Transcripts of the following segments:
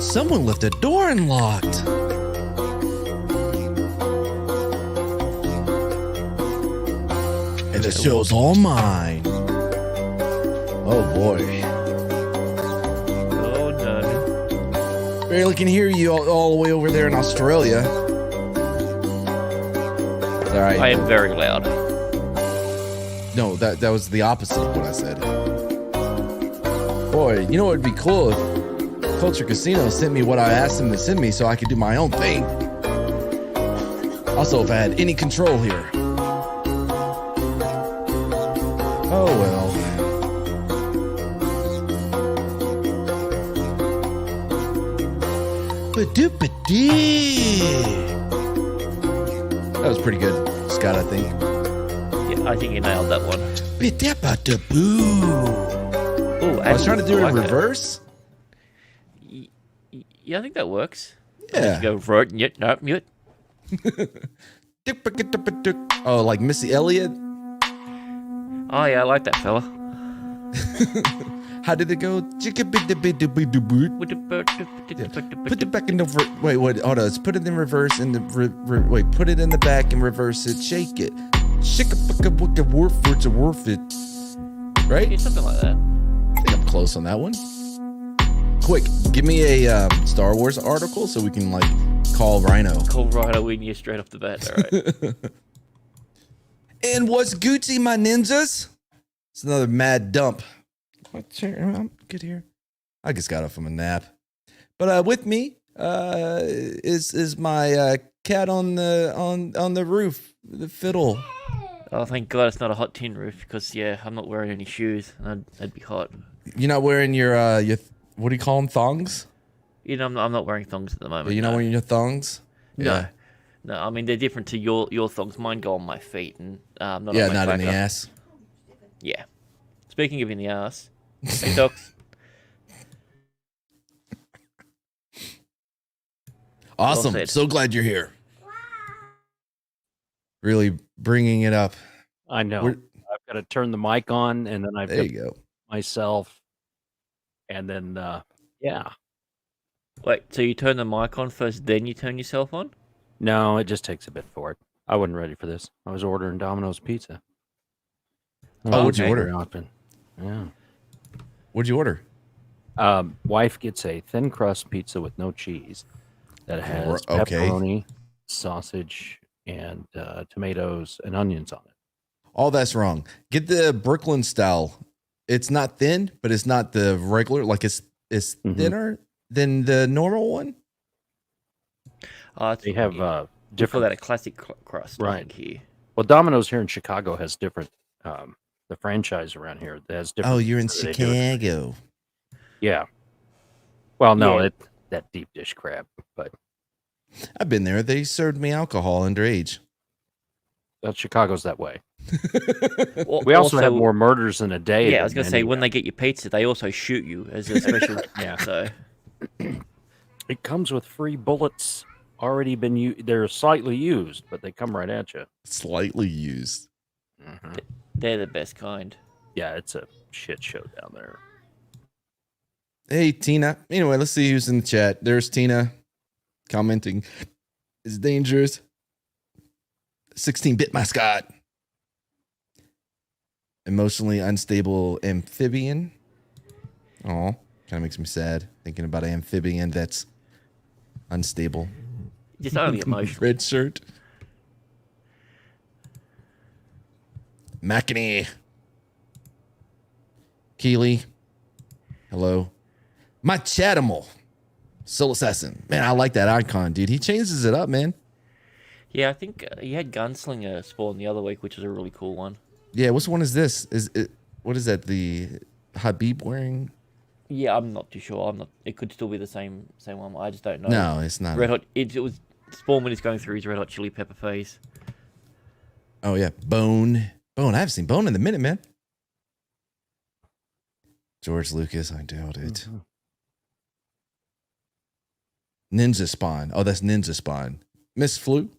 Someone left the door unlocked. And the show's all mine. Oh boy. Oh no. Barely can hear you all the way over there in Australia. All right. I am very loud. No, that was the opposite of what I said. Boy, you know what would be cool if Culture Casino sent me what I asked them to send me so I could do my own thing. Also, if I had any control here. Oh well. That was pretty good, Scott, I think. Yeah, I think you nailed that one. Ooh, I was trying to do it in reverse. Yeah, I think that works. Yeah. Go for it. Yet, no, mute. Oh, like Missy Elliott? Oh, yeah, I like that fella. How did it go? Put it back in the... Wait, what? Hold on. Let's put it in reverse. Wait, put it in the back and reverse it. Shake it. Shake it. Right? Yeah, something like that. I think I'm close on that one. Quick, give me a Star Wars article so we can, like, call Rhino. Call Rhino in you straight off the bat. All right. And what's Gucci, my ninjas? It's another mad dump. I'm good here. I just got up from a nap. But with me is my cat on the roof, the fiddle. Oh, thank God it's not a hot tin roof because, yeah, I'm not wearing any shoes and that'd be hot. You're not wearing your what do you call them, thongs? You know, I'm not wearing thongs at the moment. You're not wearing your thongs? No. No, I mean, they're different to your thongs. Mine go on my feet and not on my not in the cracker. ass. Yeah. Speaking of in the ass, hey, docs. Awesome. Well so glad you're here. Really bringing it up. I know. I've got to turn the mic on, and then I've there got you go. myself, and then yeah. Wait, so you turn the mic on first, then you turn yourself on? No, it just takes a bit for it. I wasn't ready for this. I was ordering Domino's pizza. Oh, what'd you order? Yeah. What'd you order? Wife gets a thin crust pizza with no cheese that has pepperoni, sausage, and tomatoes and onions on it. All that's wrong. Get the Brooklyn style. It's not thin, but it's not the regular. Like it's thinner than the normal one. They have different. That a classic crust, right here. Well, Domino's here in Chicago has different. The franchise around here that has different. Oh, you're in Chicago. Yeah. Well, no, that deep dish crap, but I've been there. They served me alcohol underage. Chicago's that way. We also have more murders in a day. Yeah, I was gonna say when they get your pizza, they also shoot you as a special. Yeah. So it comes with free bullets already been used. They're slightly used, but they come right at you. Slightly used. Mm-hmm. They're the best kind. Yeah, it's a shit show down there. Hey, Tina. Anyway, let's see who's in the chat. There's Tina commenting. It's dangerous. 16-bit mascot. Emotionally unstable amphibian. Oh, kind of makes me sad thinking about an amphibian that's unstable. Just only emotional. Red shirt. Makini. Keeley. Hello. My Chatimal. Soul Assassin. Man, I like that icon, dude. He changes it up, man. Yeah, I think he had Gunslinger spawn the other week, which was a really cool one. Yeah, which one is this? What is that? The Habib wearing? Yeah, I'm not too sure. I'm not. It could still be the same one. I just don't know. No, it's not. Red Hot. It was Spawn when he's going through his Red Hot Chili Pepper phase. Oh yeah, Bone. I haven't seen Bone in a minute, man. George Lucas, I doubt it. Mm-hmm. Ninja Spawn. Oh, that's Ninja Spawn. Miss Flu.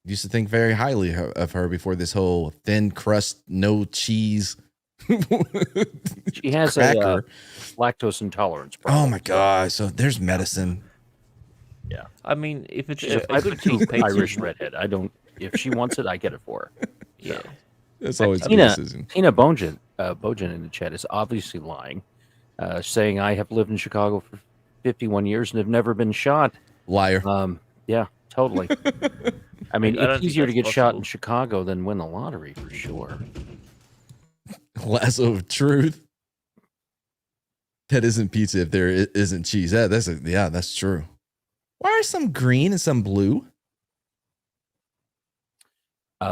Used to think very highly of her before this whole thin crust, no cheese She has a lactose intolerance problem. Oh my gosh! So there's medicine. Yeah. I mean, if it's She's a good cheese pizza, Irish redhead. I don't. If she wants it, I get it for her. yeah. That's always a good decision. Tina Bojan in the chat is obviously lying, saying I have lived in Chicago for 51 years and have never been shot. Liar. Yeah, totally. I mean, I don't it's think easier to that's get shot possible. in Chicago than win the lottery for sure. Lasso of truth. That isn't pizza if there isn't cheese. That's true. Why are some green and some blue?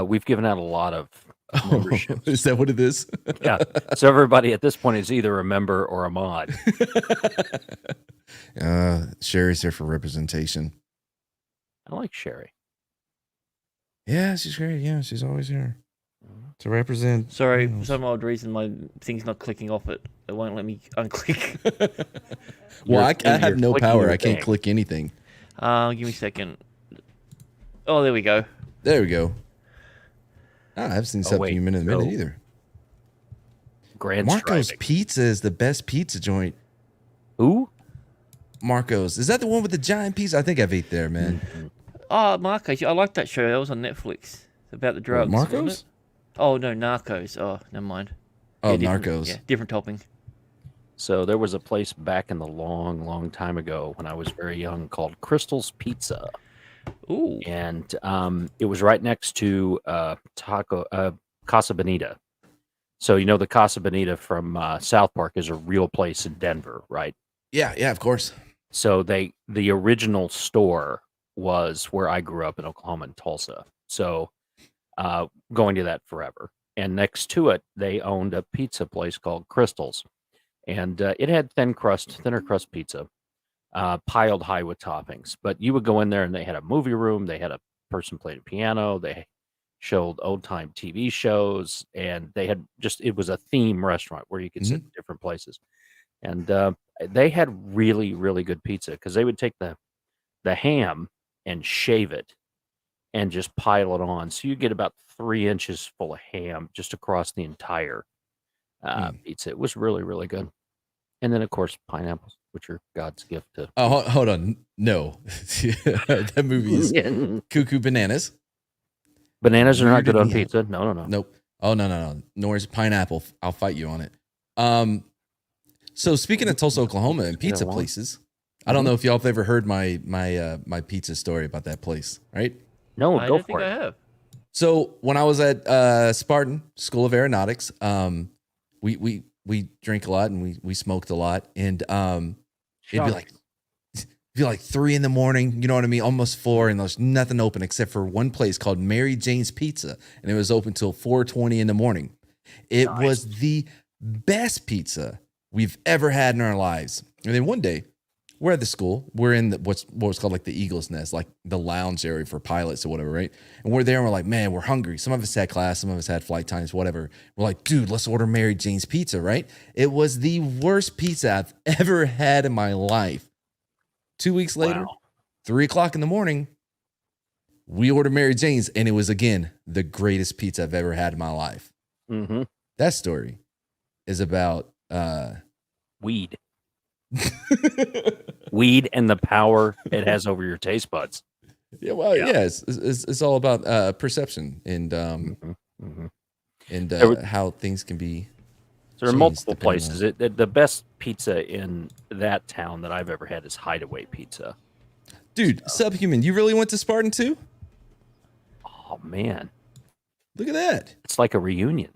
We've given out a lot of memberships. Is that what it is? Yeah. So everybody at this point is either a member or a mod. Sherry's here for representation. I like Sherry. Yeah, she's great. Yeah, she's always here to represent. Sorry, for some odd reason, my thing's not clicking off it. It won't let me unclick. Well, I have no power. your I can't thing. click anything. Give me a second. Oh, there we go. There we go. I haven't seen Subhuman in a minute either. Grand Marco's striving. Pizza is the best pizza joint. Who? Marco's. Is that the one with the giant pizza? I think I've ate there, man. Oh, Marcos. I like that show. That was on Netflix. It's about the drugs. wasn't Marcos? it? Oh, no, Narcos. Oh, never mind. Oh, different- Narcos. Yeah, different topping. So there was a place back in the long, long time ago when I was very young called Crystal's Pizza. Ooh. And it was right next to Casa Bonita. So you know the Casa Bonita from South Park is a real place in Denver, right? Yeah, of course. So the original store was where I grew up in Oklahoma and Tulsa. So going to that forever. And next to it, they owned a pizza place called Crystal's. And it had thinner crust pizza, piled high with toppings. But you would go in there and they had a movie room. They had a person played a piano. They showed old time TV shows. And they had it was a theme restaurant where you could sit in different places. And they had really, really good pizza because they would take the ham and shave it and just pile it on. So you get about 3 inches full of ham just across the entire pizza. It was really, really good. And then, of course, pineapples, which are God's gift to. Oh, hold on. No. That movie is Cuckoo Bananas. Bananas are not good on Yeah. pizza. No. Nope. Oh, no. Nor is pineapple. I'll fight you on it. So speaking of Tulsa, Oklahoma and pizza places, I don't know if y'all have ever heard my pizza story about that place, right? No, I go don't think for I it. have. So when I was at Spartan School of Aeronautics, we drank a lot and we smoked a lot, and it'd be like 3 a.m, you know what I mean, almost 4, and there's nothing open except for one place called Mary Jane's Pizza, and it was open till 4:20 in the morning. It was the best pizza we've ever had in our lives. And then one day, we're at the school. We're in what was called like the Eagle's Nest, like the lounge area for pilots or whatever, right? And we're there and we're like, man, we're hungry. Some of us had class, some of us had flight times, whatever. We're like, dude, let's order Mary Jane's Pizza, right? It was the worst pizza I've ever had in my life. 2 weeks later, 3 o'clock in the morning, we ordered Mary Jane's, and it was, again, the greatest pizza I've ever had in my life. Mm-hmm. That story is about Weed. Weed and the power it has over your taste buds. Yeah, well, yeah, it's all about perception and how things can be. So there are multiple places. The best pizza in that town that I've ever had is Hideaway Pizza. Dude, Subhuman, you really went to Spartan too? Oh man, look at that! It's like a reunion.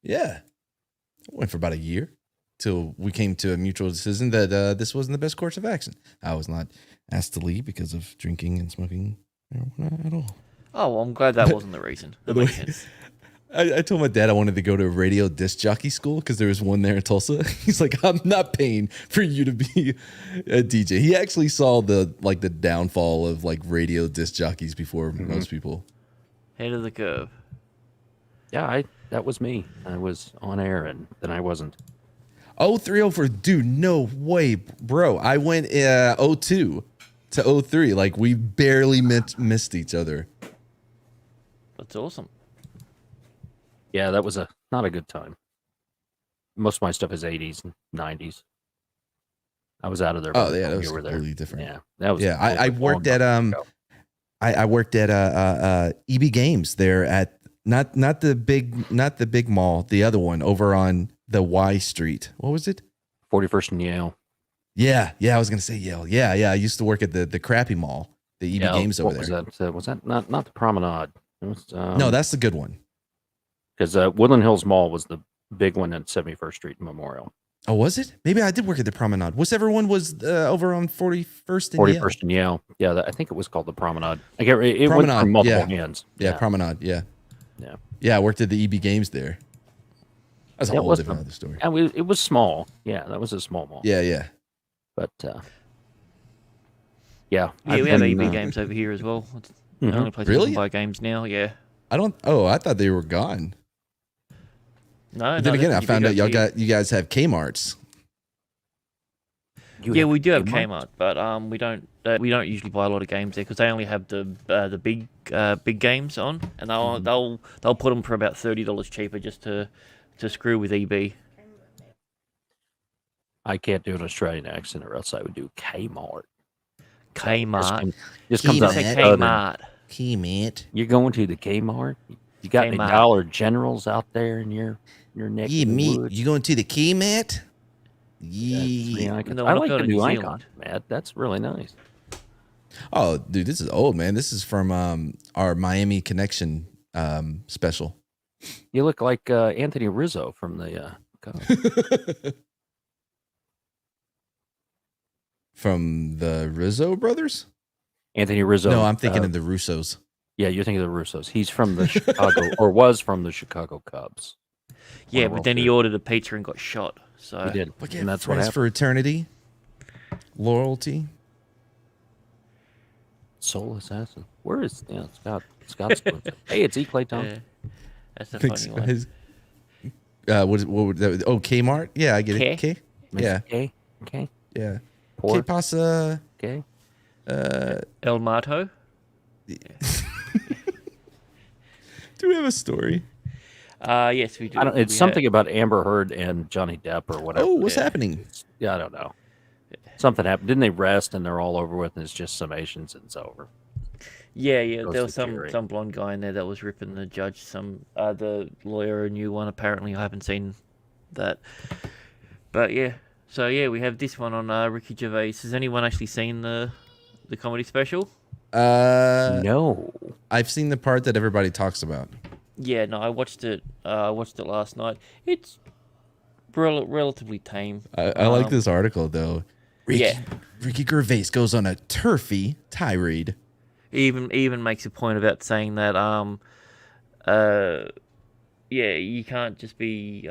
Yeah, I went for about a year till we came to a mutual decision that this wasn't the best course of action. I was not asked to leave because of drinking and smoking marijuana at all. Oh, well, I'm glad that wasn't the reason. That makes sense. I told my dad I wanted to go to a radio disc jockey school because there was one there in Tulsa. He's like, I'm not paying for you to be a DJ. He actually saw the downfall of like radio disc jockeys before most people. Head of the curve. Yeah, that was me. I was on air and then I wasn't. 0304, dude, no way, bro. I went 02 to 03. Like we barely missed each other. That's awesome. Yeah, that was not a good time. most of my stuff is 80s and 90s. I was out of there. Oh yeah, that when was you were there. completely different. Yeah, that was. Yeah, I totally worked long at time ago. I worked at EB Games there at not the big mall, the other one over on the Y Street. What was it? 41st and Yale. Yeah, I was gonna say Yale. Yeah, I used to work at the crappy mall, the EB Games over what there. was that not the Promenade? It was, No, that's the good one. because Woodland Hills Mall was the big one at 71st Street and Memorial. Oh, was it? Maybe I did work at the Promenade. Whichever one was over on 41st and Yale. 41st and Yale. Yeah, I think it was called the Promenade. I get it went Promenade, from multiple yeah. hands. Yeah, Promenade. Yeah. Yeah. Yeah, I worked at the EB Games there. That's a Yeah, it whole was different other story. And it was small. Yeah, that was a small mall. Yeah. But yeah. Yeah, I've we have been, EB games over here as well. It's the Mhm. only place Really? you can buy games now. Yeah. I thought they were gone. No, But then again, I they're found out pretty big over you guys have Kmarts. here. We do have Kmart, but we don't usually buy a lot of games there because they only have the big games on, and they'll put them for about $30 cheaper just to screw with EB. I can't do an Australian accent, or else I would do Kmart. Kmart. Just comes out Say southern. Kmart. Kmart. You're going to the Kmart? You got any Kmart. Dollar Generals out there in your neck? Yeah, of the me. woods? You going to the Kmart? That's Yeah. the icon. No, I we're not like the going to new New icon, Zealand. Matt. That's really nice. Oh, dude, this is old, man. This is from our Miami Connection special. You look like Anthony Rizzo from the Cubs. From the Rizzo brothers? Anthony Rizzo. No, I'm thinking of the Russos. Yeah, you're thinking of the Russos. He's from the Chicago, or was from the Chicago Cubs. Yeah, World but then he Series. ordered a pizza and got shot. So He did, Look at and that's what Friends happened. for Eternity. Loyalty. Soul Assassin. Where is Scott's doing it. Hey, it's E. Clay Thompson. Yeah, that's a Thanks, funny one. guys. What would that? Oh, Kmart. Yeah, I get it. K? K. Yeah, Okay. yeah. K Pork. pasa. Okay. El Mato. Do we have a story? Yes, we do. It's something about Amber Heard and Johnny Depp or whatever. Oh, what's Yeah. happening? Yeah, I don't know. Something happened. Didn't they rest and they're all over with and it's just summations and it's over? Yeah. Goes There to was jury. some blonde guy in there that was ripping the judge. The lawyer, a new one. Apparently, I haven't seen that. But yeah, so yeah, we have this one on Ricky Gervais. Has anyone actually seen the comedy special? No. I've seen the part that everybody talks about. Yeah, no, I watched it. I watched it last night. It's relatively tame. I like this article though. Yeah. Ricky Gervais goes on a turfy tirade. He even makes a point about saying that yeah, you can't just be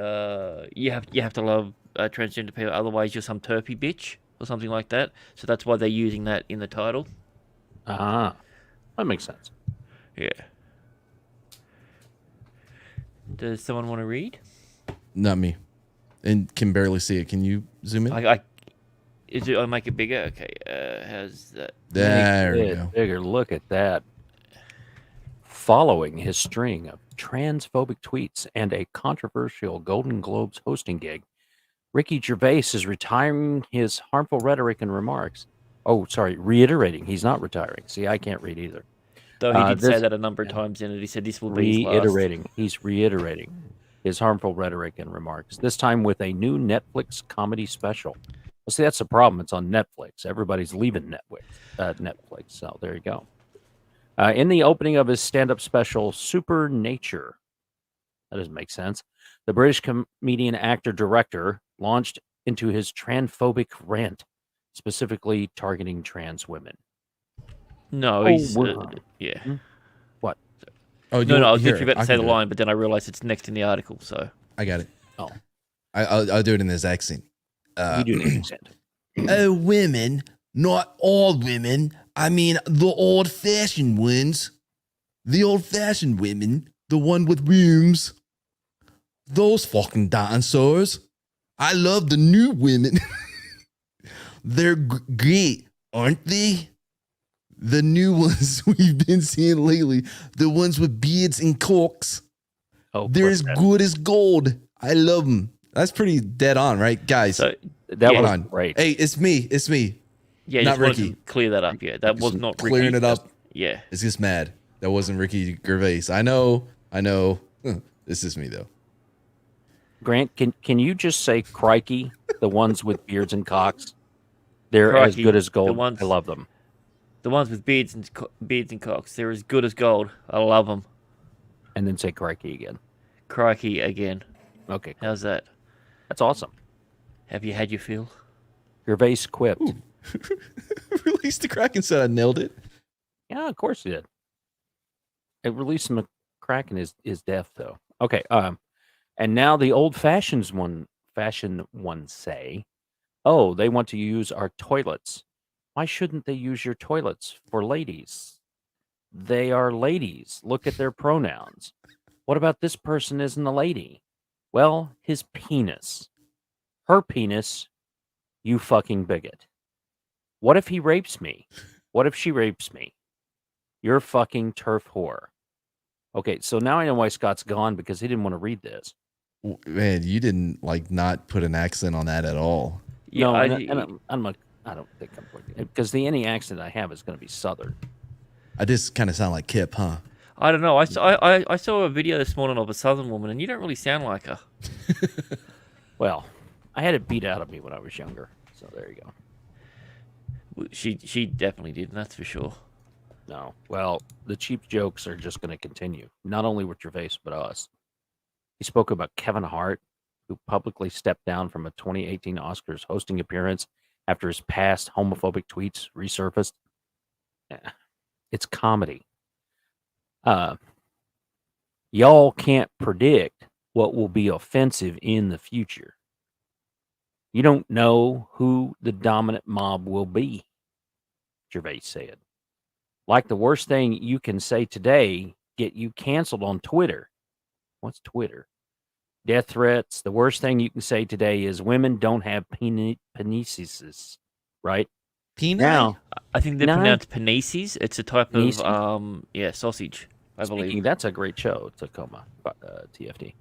you have to love transgender people, otherwise you're some turpy bitch or something like that. So that's why they're using that in the title. Ah, that makes sense. Yeah. Does someone want to read? Not me, and can barely see it. Can you zoom in? I make it bigger. Okay. How's that? There we Make it go. Bigger. Look at that. Following his string of transphobic tweets and a controversial Golden Globes hosting gig, Ricky Gervais is retiring his harmful rhetoric and remarks. Oh, sorry, reiterating. He's not retiring. See, I can't read either. Though he did say this- that a number of times in it. He said this will be his last. Reiterating. He's reiterating his harmful rhetoric and remarks, this time with a new Netflix comedy special. Well, see, that's the problem. It's on Netflix. Everybody's leaving Netflix. So there you go. In the opening of his stand-up special, Super Nature, that doesn't make sense, the British comedian, actor, director launched into his transphobic rant, specifically targeting trans women. No, Oh, he's wow. yeah. What? Oh, No, I was here, literally about I to say can the do it. line, but then I realized it's next in the article. So I got it. Oh. I'll do it in this accent. You do the accent. Oh, women, not all women. I mean, the old-fashioned ones. The old-fashioned women. The one with rooms. Those fucking dinosaurs. I love the new women. They're great, aren't they? The new ones we've been seeing lately. The ones with beards and corks. Oh, They're as good as gold. I love them. That's pretty dead on, right, guys? So That Yeah. was on. great. Hey, it's me. It's me. yeah, Not just wanted Ricky. to clear that up. Yeah, that was Just not clearing Ricky. it up. Yeah. It's just mad. That wasn't Ricky Gervais. I know. This is me though. Grant, can you just say crikey? The ones with beards and cocks, they're as Crikey, good as gold. the ones- I love them. The ones with beards and cocks, they're as good as gold. I love them. And then say crikey again. Crikey again. Okay, How's that? that's awesome. Have you had your fill? Gervais quipped. Release the Kraken said I nailed it. Yeah, of course he did. It released McCracken is deaf though. Okay, and now the old fashioned ones say, oh, they want to use our toilets. Why shouldn't they use your toilets for ladies? They are ladies. Look at their pronouns. What about this person isn't a lady? Well, his penis. Her penis, you fucking bigot. What if he rapes me? What if she rapes me? You're fucking turf whore. Okay, so now I know why Scott's gone because he didn't want to read this. Man, you didn't not put an accent on that at all. Yeah, No, I I don't think I'm going to, because any accent I have is going to be Southern. I just kind of sound like Kip, huh? I don't know. I saw a video this morning of a Southern woman, and you don't really sound like her. Well, I had it beat out of me when I was younger, so there you go. She definitely did, that's for sure. No, well, the cheap jokes are just going to continue, not only with Gervais, but us. He spoke about Kevin Hart, who publicly stepped down from a 2018 Oscars hosting appearance after his past homophobic tweets resurfaced. It's comedy. Y'all can't predict what will be offensive in the future. You don't know who the dominant mob will be, Gervais said. Like the worst thing you can say today, get you canceled on Twitter. What's Twitter? Death threats. The worst thing you can say today is women don't have penises, right? Peanut? Now, I think they're No. pronounced penises. It's a type Penises? of sausage, I speaking, believe. that's a great show, Tacoma, TFD.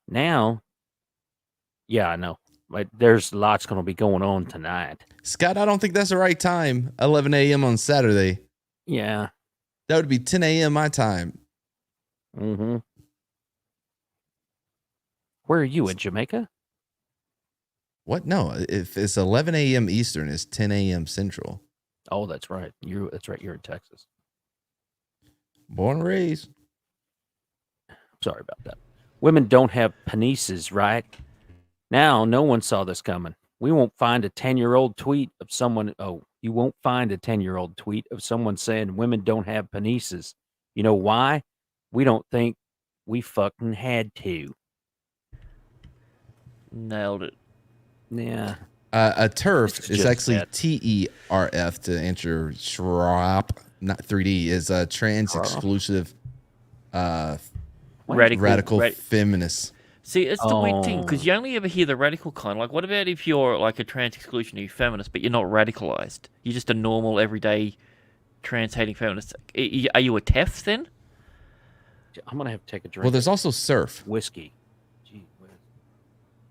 Now, yeah, I know. Like, there's lots going to be going on tonight. Scott, I don't think that's the right time. 11 a.m. on Saturday. Yeah. That would be 10 a.m. my time. Mm-hmm. Where are you, in Jamaica? What? No, if it's 11 a.m. Eastern, it's 10 a.m. Central. Oh, that's right. That's right. You're in Texas. Born and raised. Sorry about that. Women don't have penises, right? Now, no one saw this coming. We won't find a 10-year-old tweet of someone. Oh, you won't find a 10-year-old tweet of someone saying women don't have penises. You know why? We don't think we fucking had to. Nailed it. Yeah. A turf It's is just actually that. TERF to enter Shrop, not 3D, is a trans exclusive radical feminist. See, it's the weird thing, Oh. because you only ever hear the radical kind. Like, what about if you're like a trans exclusionary feminist, but you're not radicalized? You're just a normal, everyday trans-hating feminist. Are you a TEF then? I'm going to have to take a drink. Well, there's also surf. whiskey. Gee,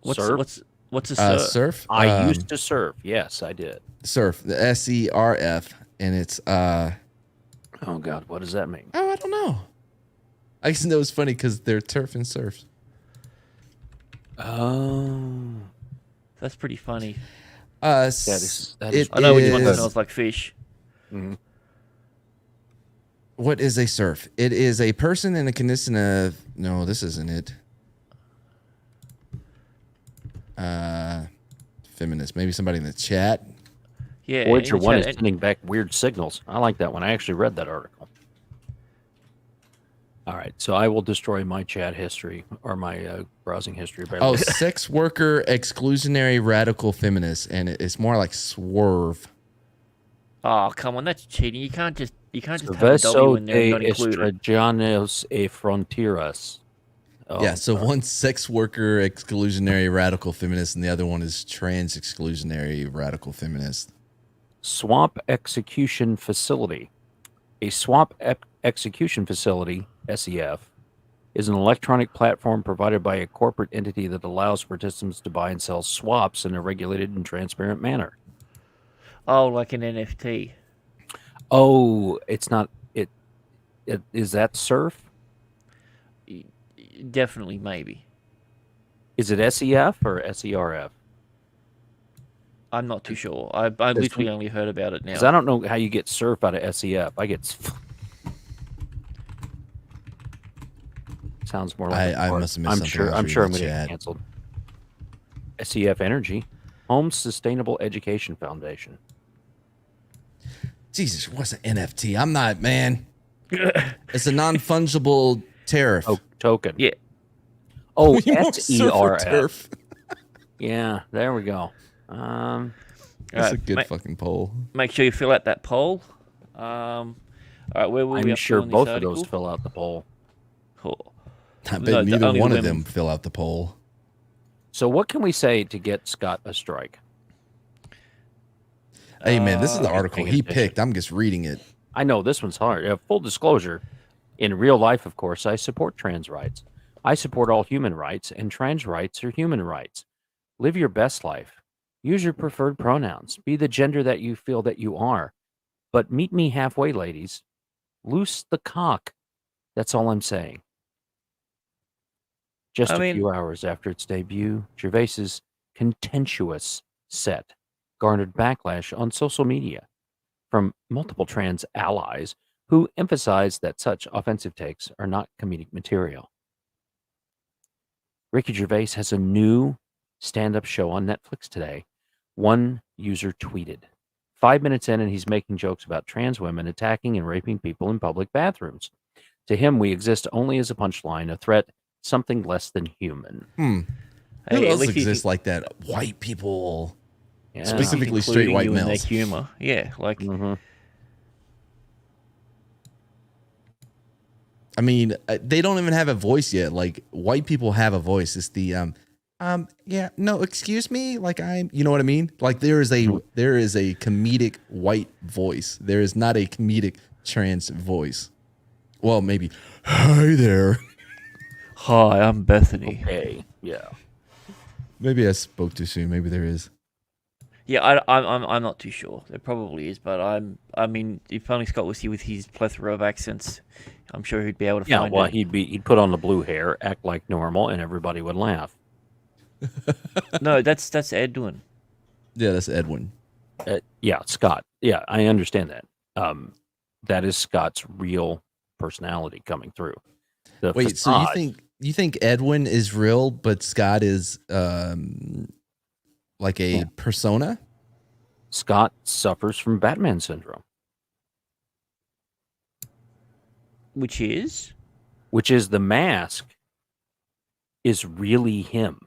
What's surf? what's a Surf. I used to surf. Yes, I did. Surf. The SERF, and it's Oh, God. What does that mean? I don't know. I just know it's funny because they're turf and surf. Oh. That's pretty funny. That is I know which one is- smells like fish. Mhm. What is a surf? It is a person in a condition of no, this isn't it. Feminist. Maybe somebody in the chat. Yeah. Voyager in the 1 is chat- sending back weird signals. I like that one. I actually read that article. All right, so I will destroy my chat history or my browsing history. By Oh, sex worker exclusionary radical feminist, and it's more like swerve. Oh, come on, that's cheating. You can't just have a W Verso in there and de not include it. Estrellanos e Fronteras. Oh, Yeah, so one's sex worker exclusionary radical feminist, and the other one is trans exclusionary radical feminist. Swamp Execution Facility. A swamp execution facility, SEF, is an electronic platform provided by a corporate entity that allows participants to buy and sell swaps in a regulated and transparent manner. Oh, like an NFT. Oh, it's not it. Is that surf? Definitely, maybe. Is it SEF or SERF? I'm not too sure. I literally only heard about it now. Because I don't know how you get surf out of SEF. I get. Sounds more like. I must have missed something. I'm sure I'm going to get canceled. SEF Energy, Home Sustainable Education Foundation. Jesus, what's an NFT? I'm not, man. It's a non-fungible tariff. Oh, token. Yeah. Oh, SERF. SERF. Yeah, there we go. That's a good fucking poll. Make sure you fill out that poll. All right, where will we? I'm sure both of those fill out the poll. Cool. I bet neither one of them fill out the poll. So what can we say to get Scott a strike? Hey, man, this is the article he picked. I'm just reading it. I know, this one's hard. Full disclosure, in real life, of course, I support trans rights. I support all human rights, and trans rights are human rights. Live your best life. Use your preferred pronouns. Be the gender that you feel that you are. But meet me halfway, ladies. Loose the cock. That's all I'm saying. Just a few hours after its debut, Gervais's contentious set garnered backlash on social media from multiple trans allies who emphasized that such offensive takes are not comedic material. Ricky Gervais has a new stand-up show on Netflix today. One user tweeted, 5 minutes in and he's making jokes about trans women attacking and raping people in public bathrooms. To him, we exist only as a punchline, a threat, something less than human. Who else exists like that? White people, specifically straight white males. Their humor, yeah, like. I mean, they don't even have a voice yet. Like, white people have a voice. It's the yeah, no, excuse me. Like, you know what I mean? Like, there is a comedic white voice. There is not a comedic trans voice. Well, maybe. Hi there. Hi, I'm Bethany. Okay, yeah. Maybe I spoke too soon. Maybe there is. Yeah, I'm not too sure. There probably is, but I mean, if only Scott was here with his plethora of accents, I'm sure he'd be able to find it. He'd put on the blue hair, act like normal, and everybody would laugh. No, that's Edwin. Yeah, that's Edwin. Yeah, Scott. Yeah, I understand that. That is Scott's real personality coming through. Wait, facade. So you think Edwin is real, but Scott is like a persona? Scott suffers from Batman syndrome. Which is the mask is really him.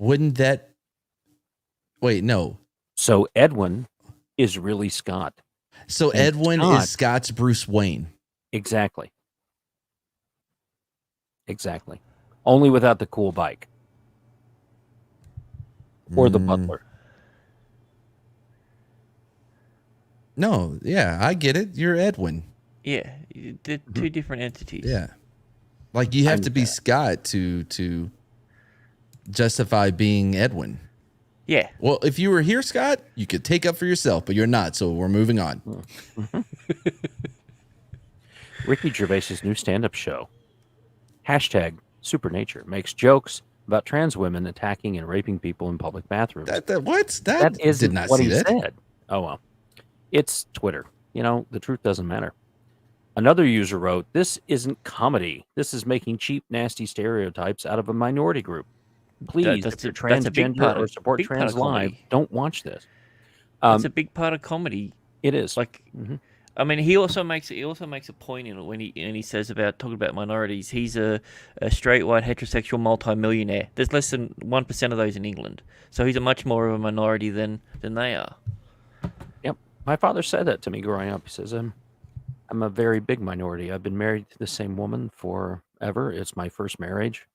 Wouldn't that... Wait, no. So Edwin is really Scott. So and Edwin is Scott's Bruce Wayne. Exactly. Only without the cool bike. Or the butler. No, yeah, I get it. You're Edwin. Yeah, they're two different entities. Yeah. Like, you have to be Scott to justify being Edwin. Yeah. Well, if you were here, Scott, you could take up for yourself, but you're not, so we're moving on. Ricky Gervais's new stand-up show, #Supernature, makes jokes about trans women attacking and raping people in public bathrooms. That isn't did not what see he that. said. Oh, well. It's Twitter. You know, the truth doesn't matter. Another user wrote, "This isn't comedy. This is making cheap, nasty stereotypes out of a minority group. Please, if you're transgender or support trans live, don't watch this." It's a big part of comedy. It is. Like, I mean, he also makes a point in it when he says talking about minorities. He's a straight white heterosexual multi-millionaire. There's less than 1% of those in England, so he's a much more of a minority than they are. Yep, my father said that to me growing up. He says, "I'm a very big minority. I've been married to the same woman forever. It's my first marriage,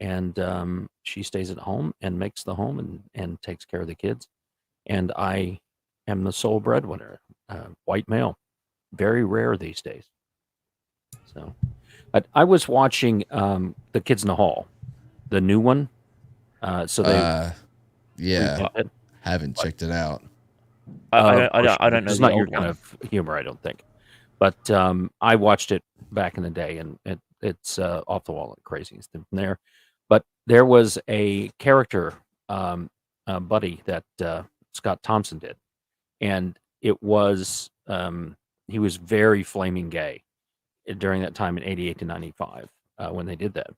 and she stays at home and makes the home and takes care of the kids, and I am the sole breadwinner, white male." Very rare these days. So I was watching The Kids in the Hall, the new one. So they yeah, revamped it. haven't checked it out. I don't know It's the not old your kind one. of humor, I don't think. But I watched it back in the day, and it's off the wall and crazy and stuff from there. But there was a character, buddy, that Scott Thompson did, and it was he was very flaming gay during that time in '88 to '95 when they did that.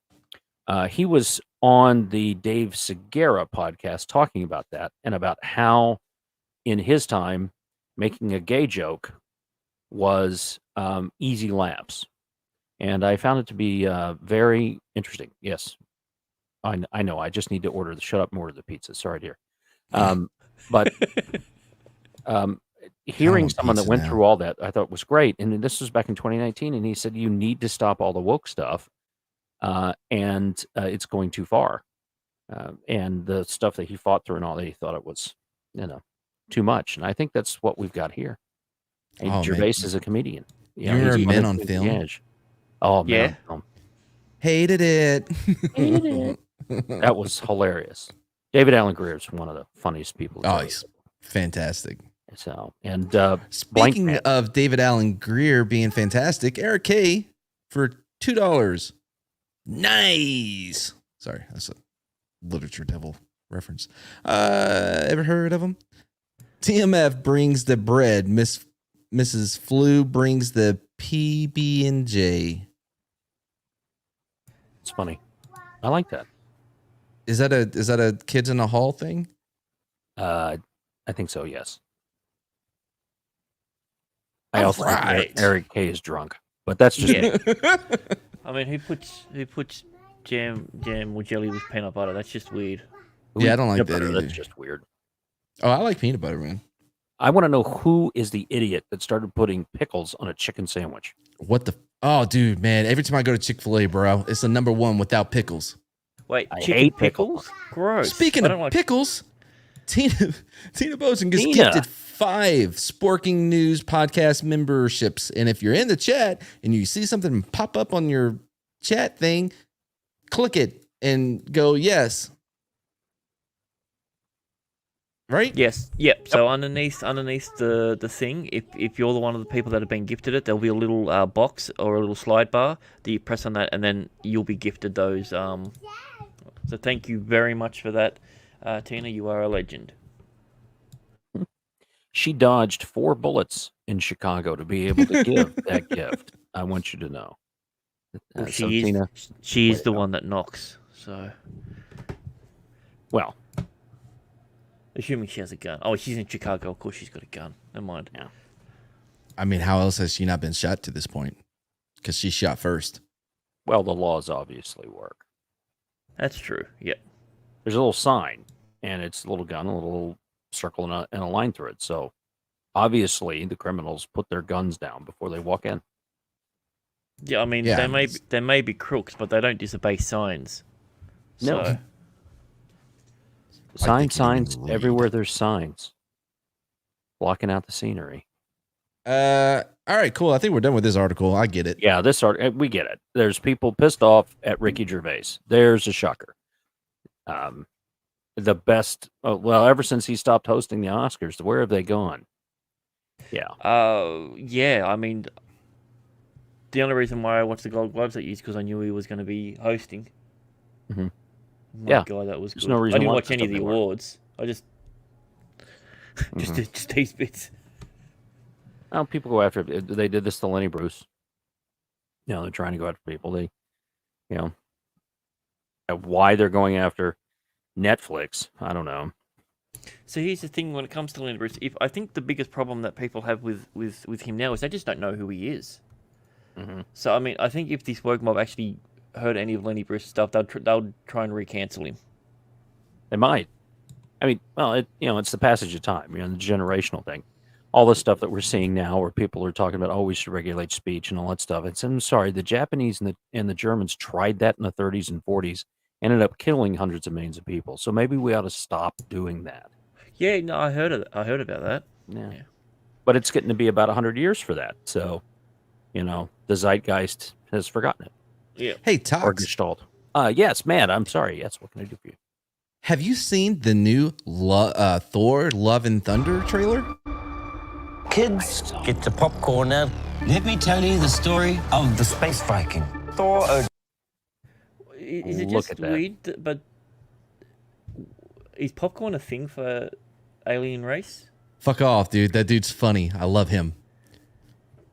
He was on the Dave Segura podcast talking about that and about how, in his time, making a gay joke was easy laughs. And I found it to be very interesting. Yes, I know. I just need to shut up more of the pizza. Sorry, dear. But hearing want someone that pizza went now. through all that, I thought was great. And this was back in 2019, and he said you need to stop all the woke stuff, and it's going too far. And the stuff that he fought through and all that, he thought it was, too much. And I think that's what we've got here. And Oh, man. Gervais is a comedian. You remember he's Men running on through the Film? edge. Oh, Man Yeah. on Film. Hated it. Hated That was hilarious. David Allen Greer is one of the funniest people. Oh, he's fantastic. So, and Speaking Man. of David Allen Greer being fantastic, Eric K for $2. Nice. Sorry, that's a literature devil reference. Ever heard of him? TMF brings the bread. Mrs. Flu brings the PB&J. It's funny. I like that. Is that a Kids in the Hall thing? I think so. Yes. I also think Eric K is drunk, but that's just me. I mean, who puts jam or jelly with peanut butter? That's just weird. Yeah, I don't like Peanut that butter, either. That's just weird. Oh, I like peanut butter, man. I want to know who is the idiot that started putting pickles on a chicken sandwich. What the? Oh, dude, man. Every time I go to Chick-fil-A, bro, it's the number one without pickles. Wait, I chicken hate pickles? Gross. Speaking I of don't like pickles, Tina Bosen gets Tina. gifted 5 Sporking News podcast memberships. And if you're in the chat and you see something pop up on your chat thing, click it and go yes. Right? Yes. Yep. So underneath the thing, if you're one of the people that have been gifted it, there'll be a little box or a little slide bar that you press on that, and then you'll be gifted those. So thank you very much for that, Tina. You are a legend. She dodged 4 bullets in Chicago to be able to give that gift. I want you to know. Well, So, she Tina, is the one that knocks. So, well, assuming she has a gun. Oh, she's in Chicago. Of course, she's got a gun. Never mind. Yeah. I mean, how else has she not been shot to this point? Because she shot first. well, the laws obviously work. That's true. Yeah. There's a little sign, and it's a little gun, a little circle, and a line through it. So, obviously, the criminals put their guns down before they walk in. Yeah. I mean, Yeah, they may be crooks, but they don't disobey signs. No. So, Signs read. everywhere. There's signs blocking out the scenery. All right, cool. I think we're done with this article. I get it. Yeah, this art, we get it. There's people pissed off at Ricky Gervais. There's a shocker. The best, well, ever since he stopped hosting the Oscars, where have they gone? Yeah. yeah. I mean, the only reason why I watched the Gold Globes that year is because I knew he was going to be hosting. Mhm. My Yeah. God, that was There's good. no I reason didn't why watch any of the they weren't. awards. I just just these bits. Well, people go after. They did this to Lenny Bruce. They're trying to go after people. They, why they're going after Netflix, I don't know. So here's the thing: when it comes to Lenny Bruce, I think the biggest problem that people have with him now is they just don't know who he is. Mm-hmm. So I mean, I think if this woke mob actually heard any of Lenny Bruce's stuff, they'll try and recancel him. They might. I mean, well, it's the passage of time. The generational thing. All the stuff that we're seeing now, where people are talking about, we should regulate speech and all that stuff. I'm sorry, the Japanese and the Germans tried that in the 30s and 40s, ended up killing hundreds of millions of people. So maybe we ought to stop doing that. Yeah, no, I heard about that. Yeah. Yeah. But it's getting to be about 100 years for that. So, the zeitgeist has forgotten it. Yeah. Hey, or Tox, Gestalt. Yes, Matt. I'm sorry. Yes, what can I do for you? have you seen the new Thor: Love and Thunder trailer? Kids, get your popcorn now. Let me tell you the story of the space Viking. Thor. Is it Look just at that. weird? But is popcorn a thing for alien race? Fuck off, dude. That dude's funny. I love him.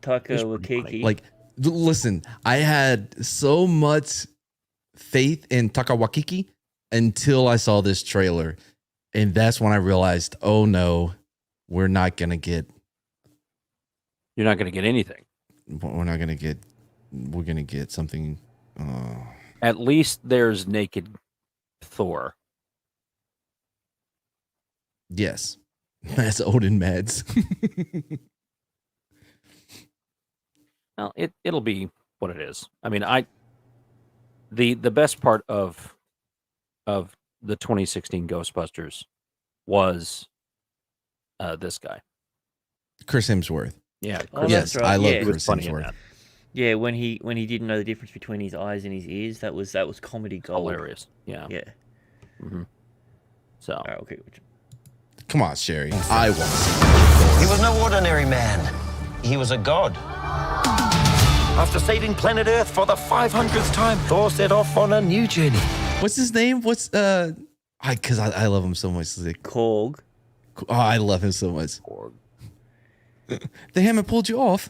Taika He's pretty funny. Waititi. Like, listen, I had so much faith in Taika Waititi until I saw this trailer, and that's when I realized, oh no, we're not gonna get. You're not going to get anything. We're not gonna get. We're gonna get something. At least there's naked Thor. Yes, that's Odin Mads. Well, it'll be what it is. I mean, the best part of the 2016 Ghostbusters was this guy. Chris Hemsworth. Yeah, Oh, Chris Yes, that's right. I love Yeah. he was Chris funny in Hemsworth. that. Yeah, when he didn't know the difference between his eyes and his ears, that was comedy gold. Hilarious. Yeah. Yeah. So All right, okay. Come on, Sherry. I want to see He was no ordinary man. He was a god. After saving planet Earth for the 500th time, Thor set off on a new journey. What's his name? What's because I love him so much. Like, Korg. oh, I love him so much. They haven't pulled you off.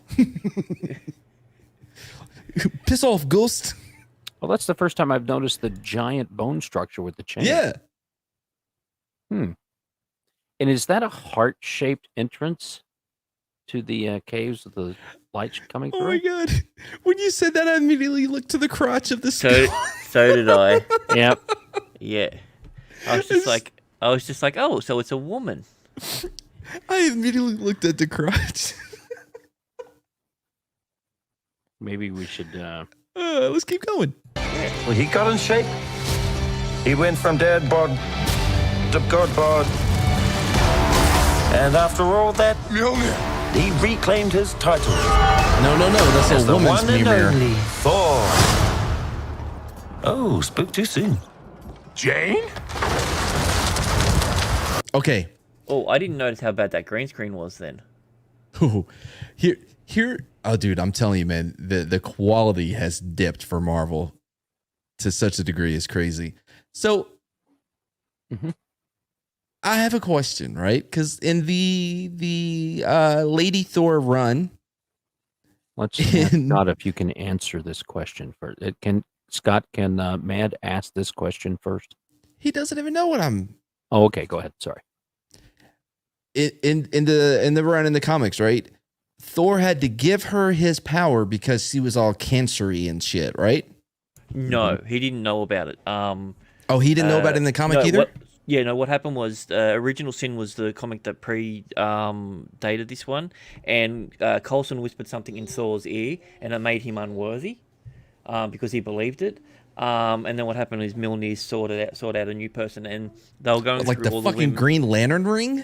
Piss off, Ghost. well, that's the first time I've noticed the giant bone structure with the chain. Yeah. And is that a heart-shaped entrance to the caves with the lights coming Oh through? my god. When you said that, I immediately looked to the crotch of the So skull. so did I. Yep. Yeah. I was just like, oh, so it's a woman. I immediately looked at the crotch. Maybe we should. Let's keep going. Well, he got in shape. He went from dad bod to god bod. And after all that, he reclaimed his title No, that's as a the woman's one and mirror. only Thor. Oh, spoke too soon. Jane? Okay. Oh, I didn't notice how bad that green screen was then. Ooh, here. Oh, dude, I'm telling you, man, the quality has dipped for Marvel to such a degree. It's crazy. So, I have a question, right? Because in the Lady Thor run, Let's ask Scott if you can answer this question first. Can Mad ask this question first? he doesn't even know what I'm Oh, okay. Go ahead. Sorry. in the run in the comics, right? Thor had to give her his power because she was all cancery and shit, right? No, he didn't know about it. Oh, he didn't know about it in the comic no, either? What happened was Original Sin was the comic that dated this one, and Coulson whispered something in Thor's ear, and it made him unworthy because he believed it. And then what happened is Mjolnir sought out a new person, and they were going Like through the all fucking the women. Green Lantern ring?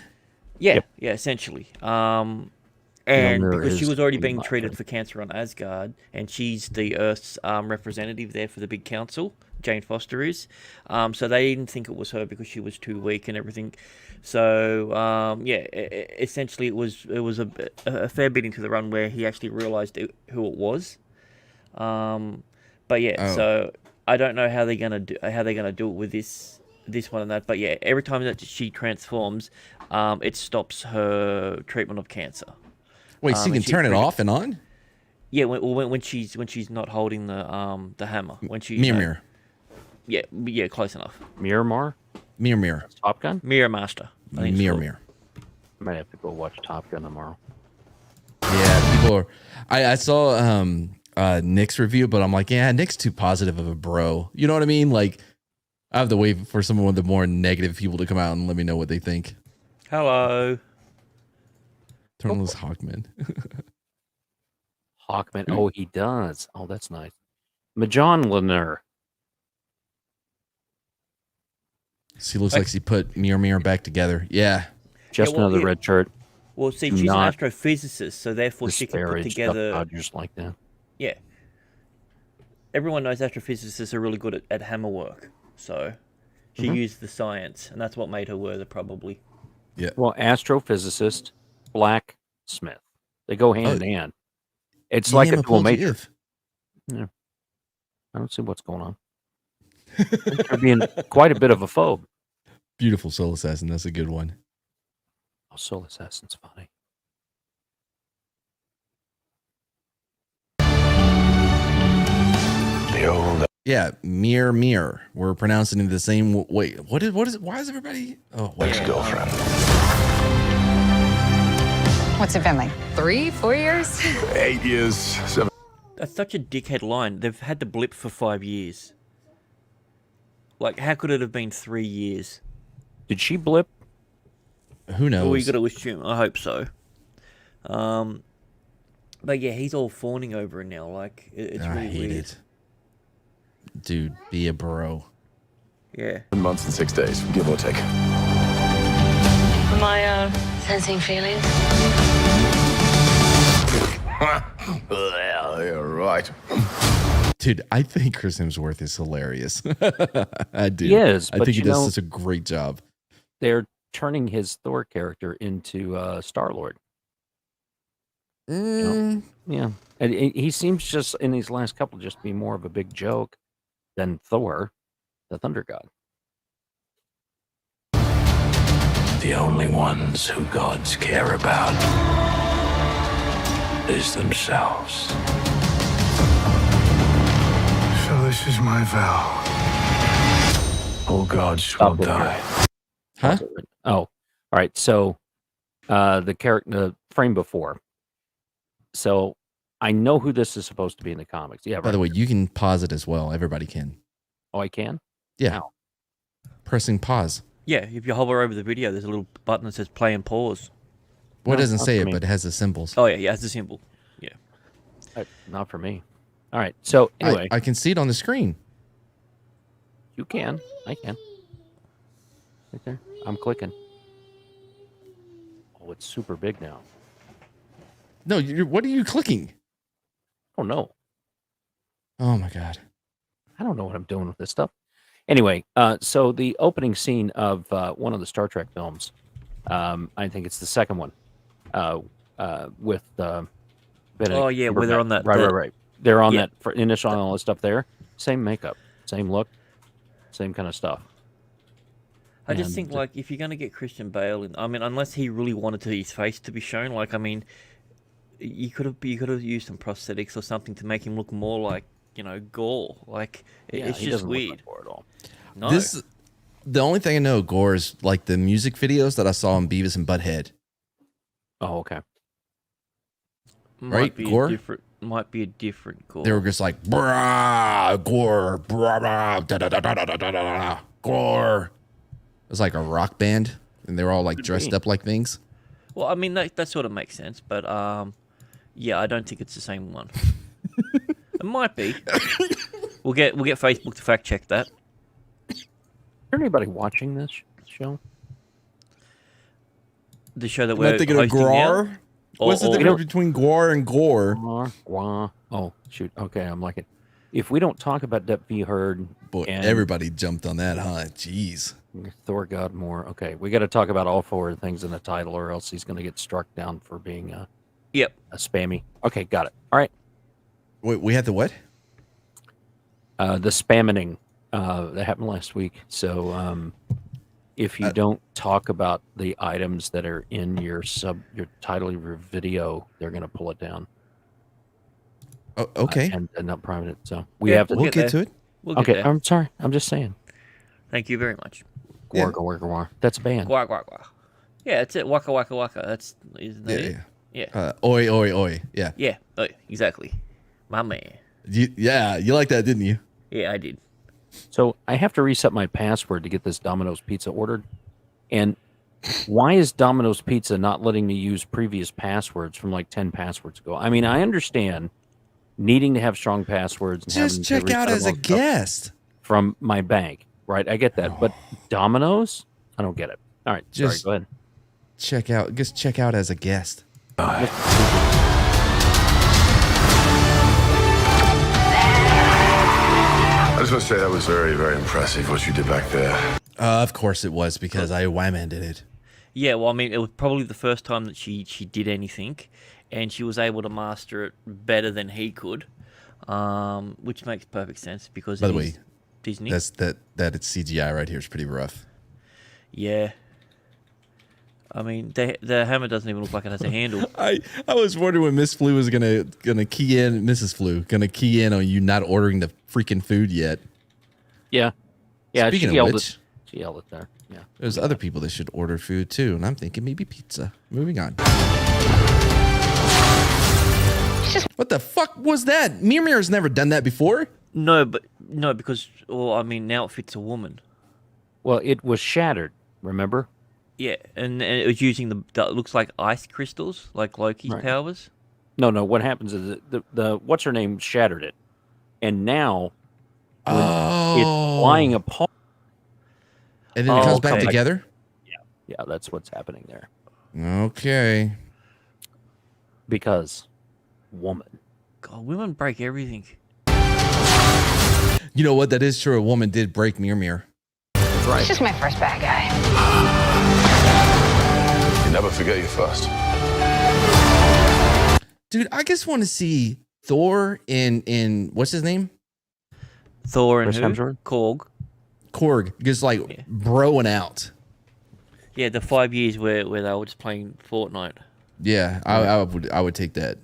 Yeah, essentially. And Mjolnir because she is was already Green being treated Lantern. for cancer on Asgard, and she's the Earth's representative there for the big council, Jane Foster is. So they didn't think it was her because she was too weak and everything. So essentially it was a fair bit into the run where he actually realized who it was. But yeah, Oh. so I don't know how they're gonna do it with this one and that. But yeah, every time that she transforms, it stops her treatment of cancer. Wait, so you can and she turn it pretty- off and on? Yeah, when she's not holding the hammer, when she Mirror. yeah, close enough. Miramar? Mirror. Top Gun? Mirror Master. I think it's called. Mirror. I might have to go watch Top Gun tomorrow. Yeah, people are. I saw Nick's review, but I'm like, yeah, Nick's too positive of a bro. You know what I mean? Like, I have to wait for some of the more negative people to come out and let me know what they think. Hello. Eternal's Hawkman. Hawkman. Oh, he does. Oh, that's nice. Majonlaner. She looks like she put Mirror back together. Yeah. Just well, another yeah. red shirt. Well, see, she's Not an astrophysicist, so therefore she can put Disparage together. Dodgers like that. Yeah. everyone knows astrophysicists are really good at hammer work. So she used the science, and that's what made her worthy, probably. Yeah. Well, astrophysicist, blacksmith. They go hand in hand. It's like a dual matrix. Yeah. I don't see what's going on. You're being quite a bit of a phobe. Beautiful Soul Assassin. That's a good one. Oh, Soul Assassin's funny. Yeah, mirror. We're pronouncing it the same way. What is it? Why is everybody? Oh, wait. Ex-girlfriend. What's it been like? 3-4 years? 8 years, 7. That's such a dickhead line. They've had the blip for 5 years. Like, how could it have been 3 years? Did she blip? Who knows? Well, we got to assume. I hope so. But yeah, he's all fawning over her now. Like, it's really I hate weird. it. Dude, be a bro. Yeah. 7 months and 6 days, give or take. Am I sensing feelings? Well, you're right. Dude, I think Chris Hemsworth is hilarious. I do. He is, I but think he you does know- such a great job. They're turning his Thor character into Star-Lord. Mm, Yeah. And he seems just, in these last couple, just be more of a big joke than Thor, the Thunder God. The only ones who gods care about is themselves. So this is my vow. All gods Stop will it here. die. Huh? Oh, all right. So the frame before. So I know who this is supposed to be in the comics. Yeah. By the way, you can pause it as well. Everybody can. Oh, I can? Yeah. How? Pressing pause. Yeah, if you hover over the video, there's a little button that says play and pause. Well, it No, doesn't not say for it, me. but it has the symbols. Oh, yeah, it's a symbol. Yeah. Not for me. All right. So anyway, I can see it on the screen. you can. I can. Right there. I'm clicking. Oh, it's super big now. No, what are you clicking? Oh, no. Oh my God. I don't know what I'm doing with this stuff. Anyway, so the opening scene of one of the Star Trek films, I think it's the second one, with Oh, yeah, where they're on that- Right. They're on Yeah. that for initial and all this stuff there. Same makeup, same look, same kind of stuff. I just And- think, like, if you're going to get Christian Bale in, I mean, unless he really wanted his face to be shown, like, I mean, you could have used some prosthetics or something to make him look more like, you know, Gore. Like, Yeah, it's he just doesn't look weird. like Gore at all. No. The only thing I know, Gore, is like the music videos that I saw on Beavis and Butthead. Oh, okay. might right, be Gore? Might be a different Gore. They were just like, brah, Gore, brah, brah, da, da, da, da, da, da, da, da, Gore. It was like a rock band, and they were all like dressed up like things. Well, I mean, that sort of makes sense, but yeah, I don't think it's the same one. It might be. We'll get Facebook to fact check that. Is there anybody watching this show? The show that Am we're I thinking of hosting now? Gwar? What's the Or- difference between Gwar and Gore? Oh, shoot. Okay, I'm liking. If we don't talk about Depp v. Heard Boy, and everybody jumped on that, huh? Jeez. Thor God more, okay, we got to talk about all four things in the title, or else he's going to get struck down for being Yep. a spammy. Okay, got it. All right. Wait, we had the what? The spamming that happened last week. So if you don't talk about the items that are in your title of your video, they're going to pull it down. Oh, okay. And not private it. So we Yeah, have to. We'll get to there. it. We'll get Okay, there. I'm sorry. I'm just saying. Thank you very much. Yeah. Gwar. That's a band. Guac, guac, guac. Yeah, that's it. Waka, waka, waka. That's, isn't that it? Yeah. Oi, oi, oi. Yeah. Yeah. Oh, exactly. My man. You like that, didn't you? Yeah, I did. So I have to reset my password to get this Domino's pizza ordered. And why is Domino's Pizza not letting me use previous passwords from like 10 passwords ago? I mean, I understand needing to have strong passwords. And Just having to check out reset as them a all stuff guest. from my bank, right? I get that. But Domino's? I don't get it. All right. Just- sorry, go ahead. Just check out as a guest. just want to say that was very, very impressive what you did back there. Of course it was, because I wham-ended it. Yeah, well, I mean, it was probably the first time that she did anything, and she was able to master it better than he could, which makes perfect sense because By the way, Disney. that it's CGI right here is pretty rough. Yeah. I mean, the hammer doesn't even look like it has a handle. I was wondering when Miss Flu was gonna key in, Mrs. Flu gonna key in on you not ordering the freaking food yet. Yeah. Yeah, Speaking she of yelled which, she yelled it there. Yeah. there's other people that should order food too, and I'm thinking maybe pizza. Moving on. What the fuck was that? Mir's never done that before. No, because I mean, now it fits a woman. Well, it was shattered, remember? Yeah, and it was using that looks like ice crystals, like Loki's powers. No, what happens is the what's her name shattered it. And now it's flying apart. And then it comes back okay. together? Yeah, that's what's happening there. Okay. Because woman. God, women break everything. You know what? That is true. A woman did break Mir. That's right. It's just my first bad guy. You never forget your first. Dude, I just want to see Thor in what's his name? Thor and Chris who? Hemsworth? Korg, just like broing out. Yeah, the 5 years where they were just playing Fortnite. Yeah, I would take that.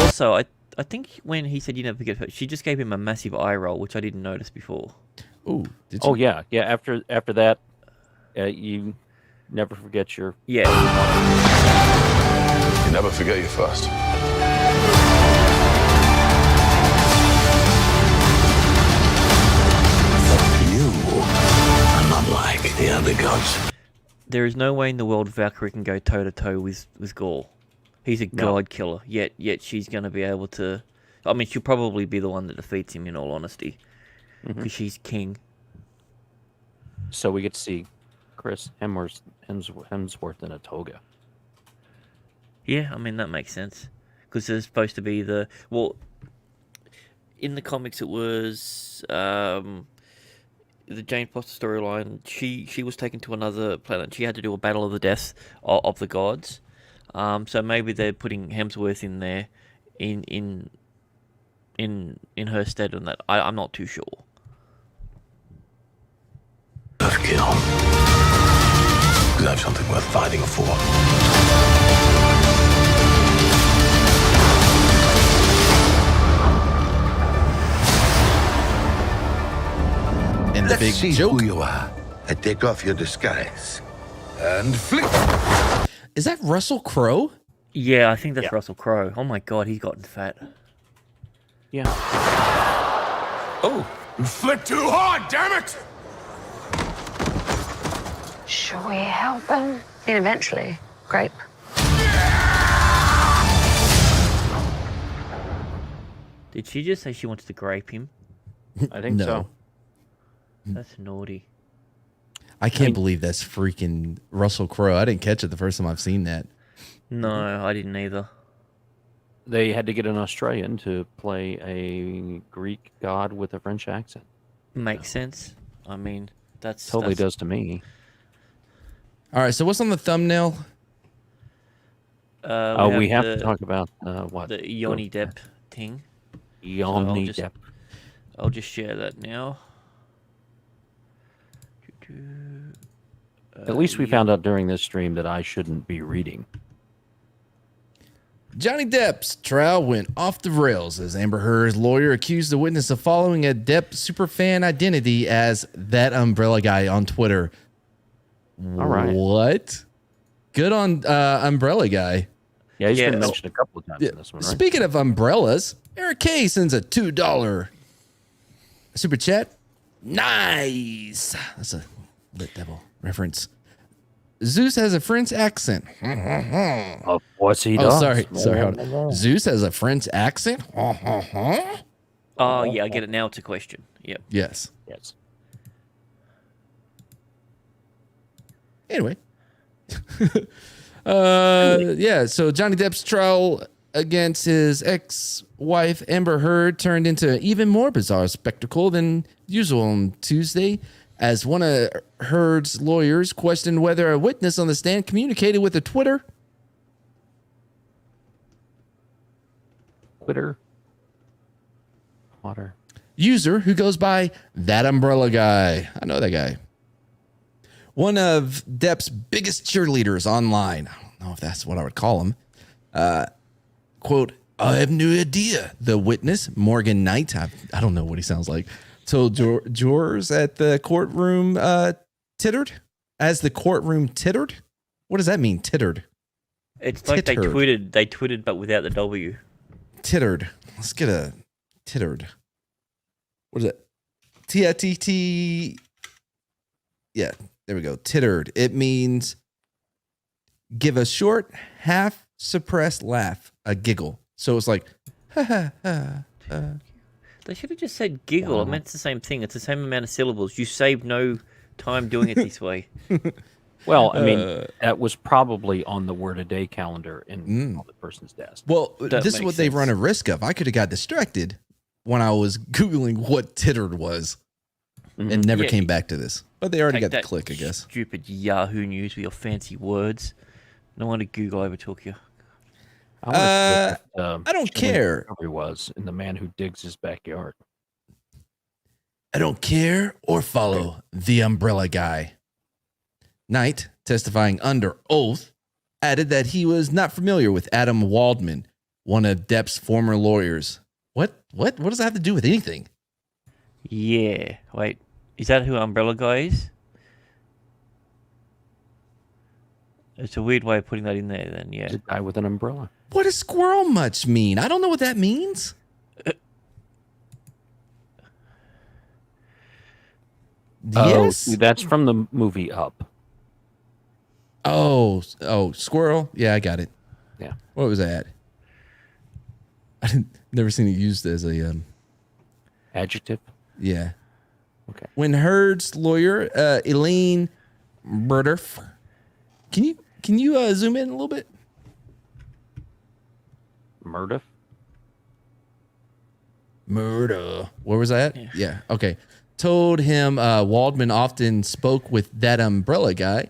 Also, I think when he said you never forget, she just gave him a massive eye roll, which I didn't notice before. Ooh, did you? Oh yeah. After that, you never forget your. Yeah. You never forget your first. You are not like the other gods. There is no way in the world Valkyrie can go toe to toe with Gaul. He's a god killer. Yet she's going to be able to. I mean, she'll probably be the one that defeats him. In all honesty, because she's king. So we get to see Chris Hemsworth in a toga. Yeah, I mean that makes sense because there's supposed to be in the comics it was the Jane Foster storyline. She was taken to another planet. She had to do a battle of the deaths of the gods. So maybe they're putting Hemsworth in there, in her stead on that. I'm not too sure. Of kill. Because I have something worth fighting for. And the Let's big see joke. who you are. And take off your disguise. And flick. Is that Russell Crowe? Yeah, I think that's Russell Crowe. Oh my god, he's gotten fat. Yeah. Oh, you flick too hard, damn it! Should we help him? And eventually, grape. Did she just say she wants to grape him? I think No. so. That's naughty. I can't believe that's freaking Russell Crowe. I didn't catch it the first time I've seen that. No, I didn't either. They had to get an Australian to play a Greek god with a French accent. Makes sense. I mean, that's Totally does to me. All right, so what's on the thumbnail? We have to talk about what? The Johnny Depp thing. Johnny So Depp. I'll just share that now. At least we found out during this stream that I shouldn't be reading. Johnny Depp's trial went off the rails as Amber Heard's lawyer accused the witness of following a Depp superfan identity as that umbrella guy on Twitter. All right. What? Good on Umbrella Guy. Yeah, he's been Yeah. mentioned a couple of times in this one, right? Speaking of umbrellas, Eric K sends a $2 super chat. Nice. That's a Lit Devil reference. Zeus has a French accent. Of course he does. Oh, sorry. Hold on. Zeus has a French accent. Oh, yeah, I get it now. It's a question. Yep. Yes. Yes. Anyway. Yeah, so Johnny Depp's trial against his ex-wife Amber Heard turned into an even more bizarre spectacle than usual on Tuesday, as one of Heard's lawyers questioned whether a witness on the stand communicated with a Twitter user who goes by That Umbrella Guy. I know that guy. One of Depp's biggest cheerleaders online. I don't know if that's what I would call him. Quote, I have no idea. The witness, Morgan Knight, I don't know what he sounds like, told jurors at the courtroom tittered. As the courtroom tittered? What does that mean, tittered? It's like they tweeted, but without the W. Tittered. Let's get a tittered. What is it? T-I-T-T. Yeah, there we go. Tittered. It means give a short, half suppressed laugh, a giggle. So it's like, ha ha ha. They should have just said giggle. I mean, it's the same thing. It's the same amount of syllables. You save no time doing it this way. Well, I mean, that was probably on the word a day calendar in on the person's desk. Well, That this is what makes they sense. run a risk of. I could have got distracted when I was Googling what tittered was and never Yeah, came back to this. But they already Take got the that, click, I guess. Stupid Yahoo News with your fancy words. No wonder Google overtook you. I don't care. He was in The Man Who Digs His Backyard. I don't care or follow the Umbrella Guy. Knight, testifying under oath, added that he was not familiar with Adam Waldman, one of Depp's former lawyers. What does that have to do with anything? Yeah. Wait. Is that who Umbrella Guy is? It's a weird way of putting that in there then, yeah. It's a guy with an umbrella. What does squirrel much mean? I don't know what that means. Yes. Oh, that's from the movie Up. Oh, squirrel. Yeah, I got it. Yeah. What was that? I didn't never seen it used as a Adjective. yeah. Okay. When Heard's lawyer, Elaine Burderf, can you zoom in a little bit? Murder. Murder. Where was that? Yeah. Okay. Told him Waldman often spoke with that Umbrella Guy.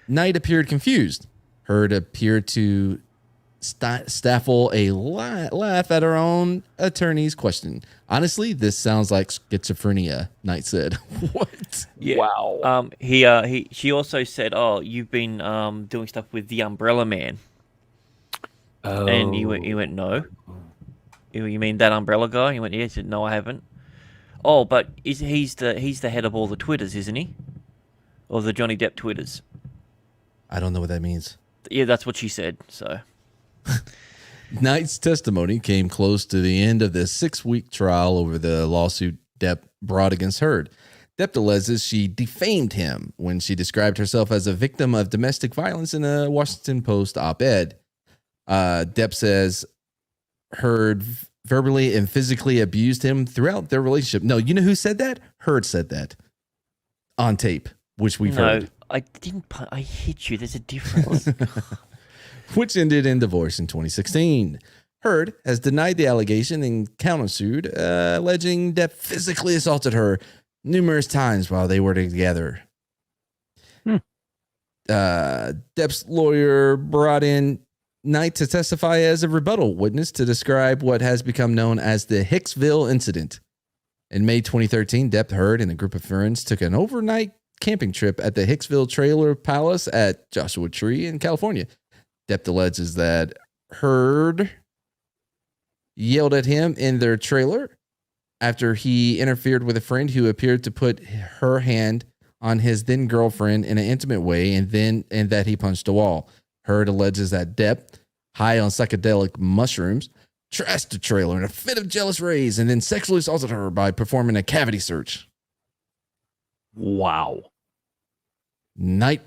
Knight appeared confused. Heard appeared to stifle a laugh at her own attorney's question. Honestly, this sounds like schizophrenia, Knight said. What? Yeah. Wow. She also said, "Oh, you've been doing stuff with the Umbrella Man," Oh. and he went, "No." You mean that Umbrella Guy? He went, "Yes." He said, "No, I haven't." Oh, but he's the head of all the Twitters, isn't he? Or the Johnny Depp Twitters? I don't know what that means. Yeah, that's what she said. So. Knight's testimony came close to the end of the 6-week trial over the lawsuit Depp brought against Heard. Depp alleges she defamed him when she described herself as a victim of domestic violence in a Washington Post op-ed. Depp says Heard verbally and physically abused him throughout their relationship. No, you know who said that? Heard said that on tape, which we've heard. I didn't. I hit you. There's a difference. Which ended in divorce in 2016. Heard has denied the allegation and countersued, alleging Depp physically assaulted her numerous times while they were together. Depp's lawyer brought in Knight to testify as a rebuttal witness to describe what has become known as the Hicksville incident. In May 2013, Depp, Heard, and a group of friends took an overnight camping trip at the Hicksville Trailer Palace at Joshua Tree in California. Depp alleges that Heard yelled at him in their trailer after he interfered with a friend who appeared to put her hand on his then girlfriend in an intimate way, and that he punched a wall. Heard alleges that Depp, high on psychedelic mushrooms, trashed the trailer in a fit of jealous rage and then sexually assaulted her by performing a cavity search. Wow. Knight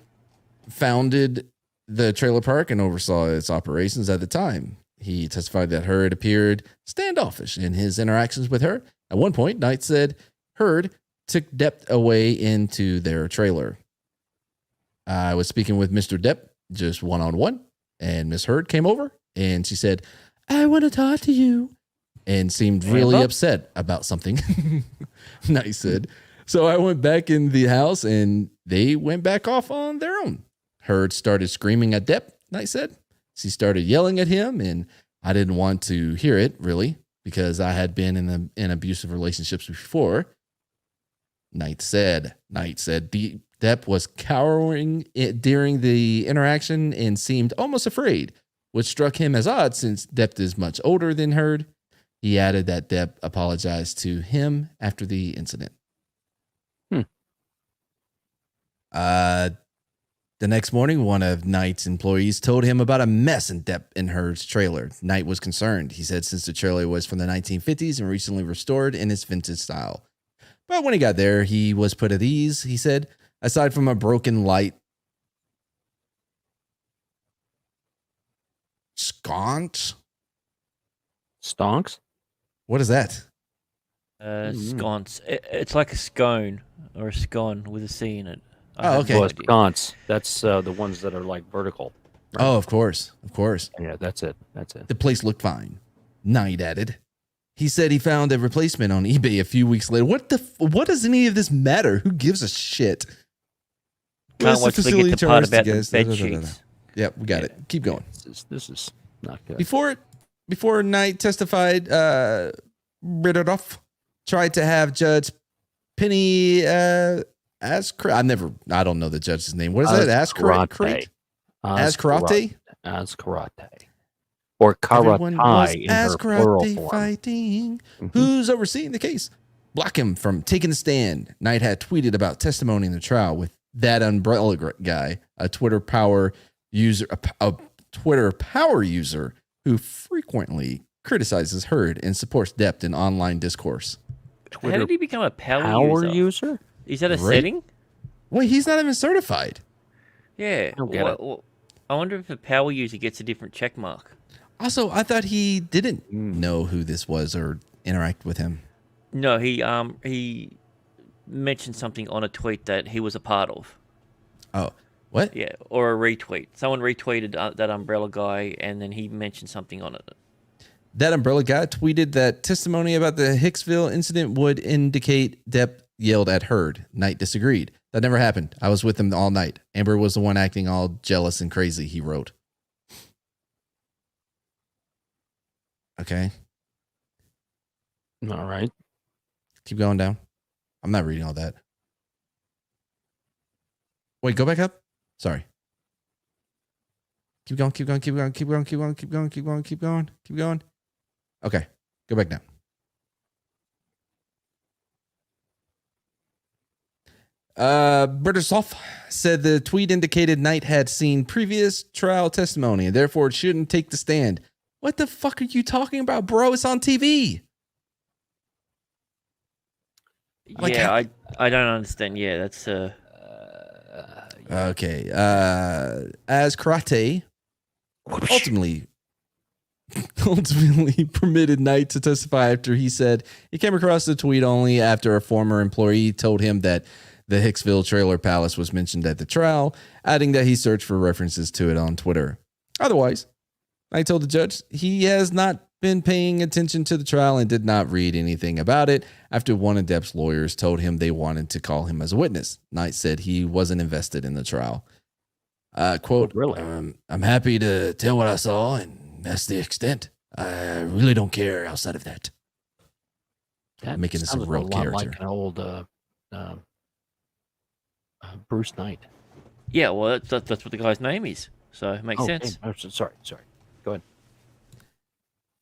founded the trailer park and oversaw its operations at the time. He testified that Heard appeared standoffish in his interactions with her. At one point, Knight said Heard took Depp away into their trailer. I was speaking with Mr. Depp just one-on-one, and Miss Heard came over and she said, "I want to talk to you," and seemed really upset about something. Knight said. So I went back in the house and they went back off on their own. Heard started screaming at Depp, Knight said. She started yelling at him and I didn't want to hear it really because I had been in abusive relationships before. Knight said Depp was cowering during the interaction and seemed almost afraid, which struck him as odd since Depp is much older than Heard. He added that Depp apologized to him after the incident. The next morning, one of Knight's employees told him about a mess in Depp and Heard's trailer. Knight was concerned. He said since the trailer was from the 1950s and recently restored in its vintage style. But when he got there, he was put at ease. He said, aside from a broken light sconce. Stonks? What is that? Sconce. It's like a scone or a scone with a C in it. Oh, okay. Well, sconce. That's the ones that are like vertical. Right? Oh, of course. Of course. Yeah, that's it. The place looked fine. Knight added. He said he found a replacement on eBay a few weeks later. What does any of this matter? Who gives a shit? Can't watch to get the part about the bed sheets. Yep, we got it. Keep going. This is not good. Before Knight testified, Bridoff tried to have Judge Penny I don't know the judge's name. What is that? Askarate? Or Karatai in her plural form. Fighting. Who's overseeing the case? Block him from taking a stand. Knight had tweeted about testimony in the trial with that umbrella guy, a Twitter power user who frequently criticizes Heard and supports Depp in online discourse. How did he become a power user? Is that a setting? Wait, he's not even certified. Yeah. I wonder if a power user gets a different check mark. Also, I thought he didn't know who this was or interact with him. No, he mentioned something on a tweet that he was a part of. Oh, what? Yeah, or a retweet. Someone retweeted that umbrella guy, and then he mentioned something on it. That umbrella guy tweeted that testimony about the Hicksville incident would indicate Depp yelled at Heard. Knight disagreed. That never happened. I was with him all night. Amber was the one acting all jealous and crazy, he wrote. Okay. All right. Keep going down. I'm not reading all that. Wait, go back up. Sorry. Keep going. Okay. Go back down. Bertosoff said the tweet indicated Knight had seen previous trial testimony and therefore it shouldn't take the stand. What the fuck are you talking about, bro? It's on TV. Yeah, I don't understand. Yeah, that's okay. As Karate ultimately permitted Knight to testify after he said he came across the tweet only after a former employee told him that the Hicksville Trailer Palace was mentioned at the trial, adding that he searched for references to it on Twitter. Otherwise, Knight told the judge he has not been paying attention to the trial and did not read anything about it after one of Depp's lawyers told him they wanted to call him as a witness. Knight said he wasn't invested in the trial. Quote, really? I'm happy to tell what I saw, and that's the extent. I really don't care outside of that. That making this a real character. Like an old Bruce Knight. Yeah, well, that's what the guy's name is, so it makes sense. Sorry. Go ahead.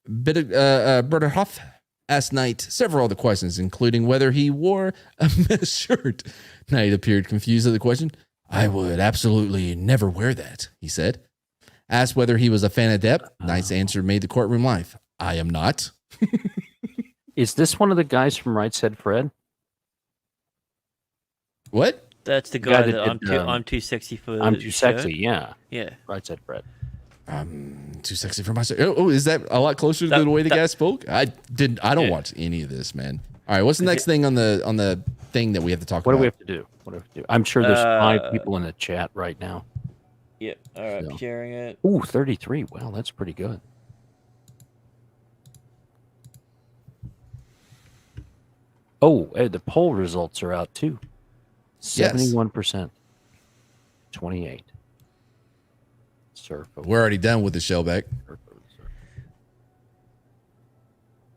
Berterhoff asked Knight several other questions, including whether he wore a mesh shirt. Knight appeared confused at the question. I would absolutely never wear that, he said. Asked whether he was a fan of Depp. Knight's answer made the courtroom laugh. I am not. Is this one of the guys from Right Said Fred? What? That's the guy that I'm too sexy for. I'm too shirt. sexy, yeah. Yeah. Right Said Fred. I'm too sexy for myself. Oh, is that a lot closer to the way the guy spoke? I don't watch any of this, man. All right, what's the next thing on the thing that we have to talk about? What do we have to do? I'm sure there's 5 people in the chat right now. Yep. All right, So. sharing it. Ooh, 33. Wow, that's pretty good. Oh, the poll results are out too. 71%. 28. Surf. We're already done with the Shellback.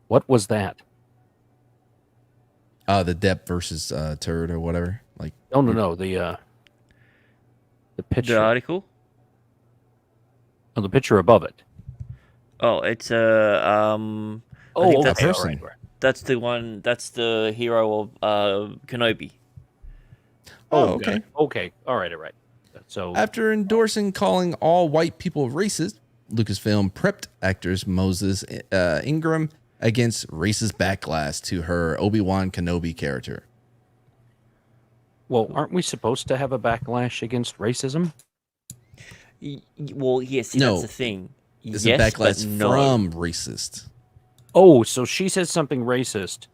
What was that? The Depp versus Turd or whatever. Like, Oh no, the picture. The article. Oh, the picture above it. Oh, it's I think Oh, that's, okay. person. All right. that's the one. That's the hero of Kenobi. oh, got okay. it. Okay. All right. So After endorsing calling all white people racist, Lucasfilm prepped actors Moses Ingram against racist backlash to her Obi-Wan Kenobi character. well, aren't we supposed to have a backlash against racism? Well, yes, No. that's the thing. It's yes, a backlash but no. from racist. Oh, so she says something racist,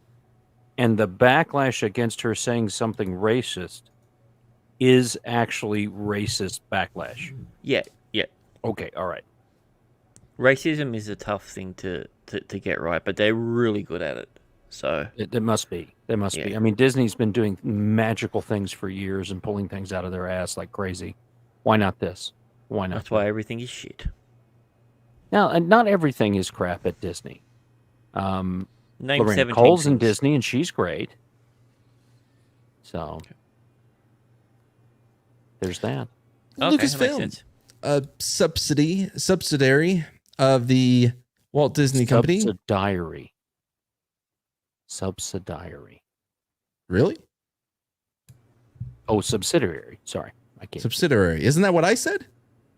and the backlash against her saying something racist is actually racist backlash. Yeah. Okay, all right. Racism is a tough thing to get right, but they're really good at it. So There must be. There must be. Yeah. I mean, Disney's been doing magical things for years and pulling things out of their ass like crazy. Why not this? Why not? that's why everything is shit. Now, and not everything is crap at Disney. Name Lorraine 17 Cole's in things. Disney, and she's great. So there's that. Okay, that makes Lucasfilm, sense. a subsidiary of the Walt Disney Company. Subsidiary. Really? Oh, subsidiary. Sorry, I can't. Subsidiary. Isn't that what I said?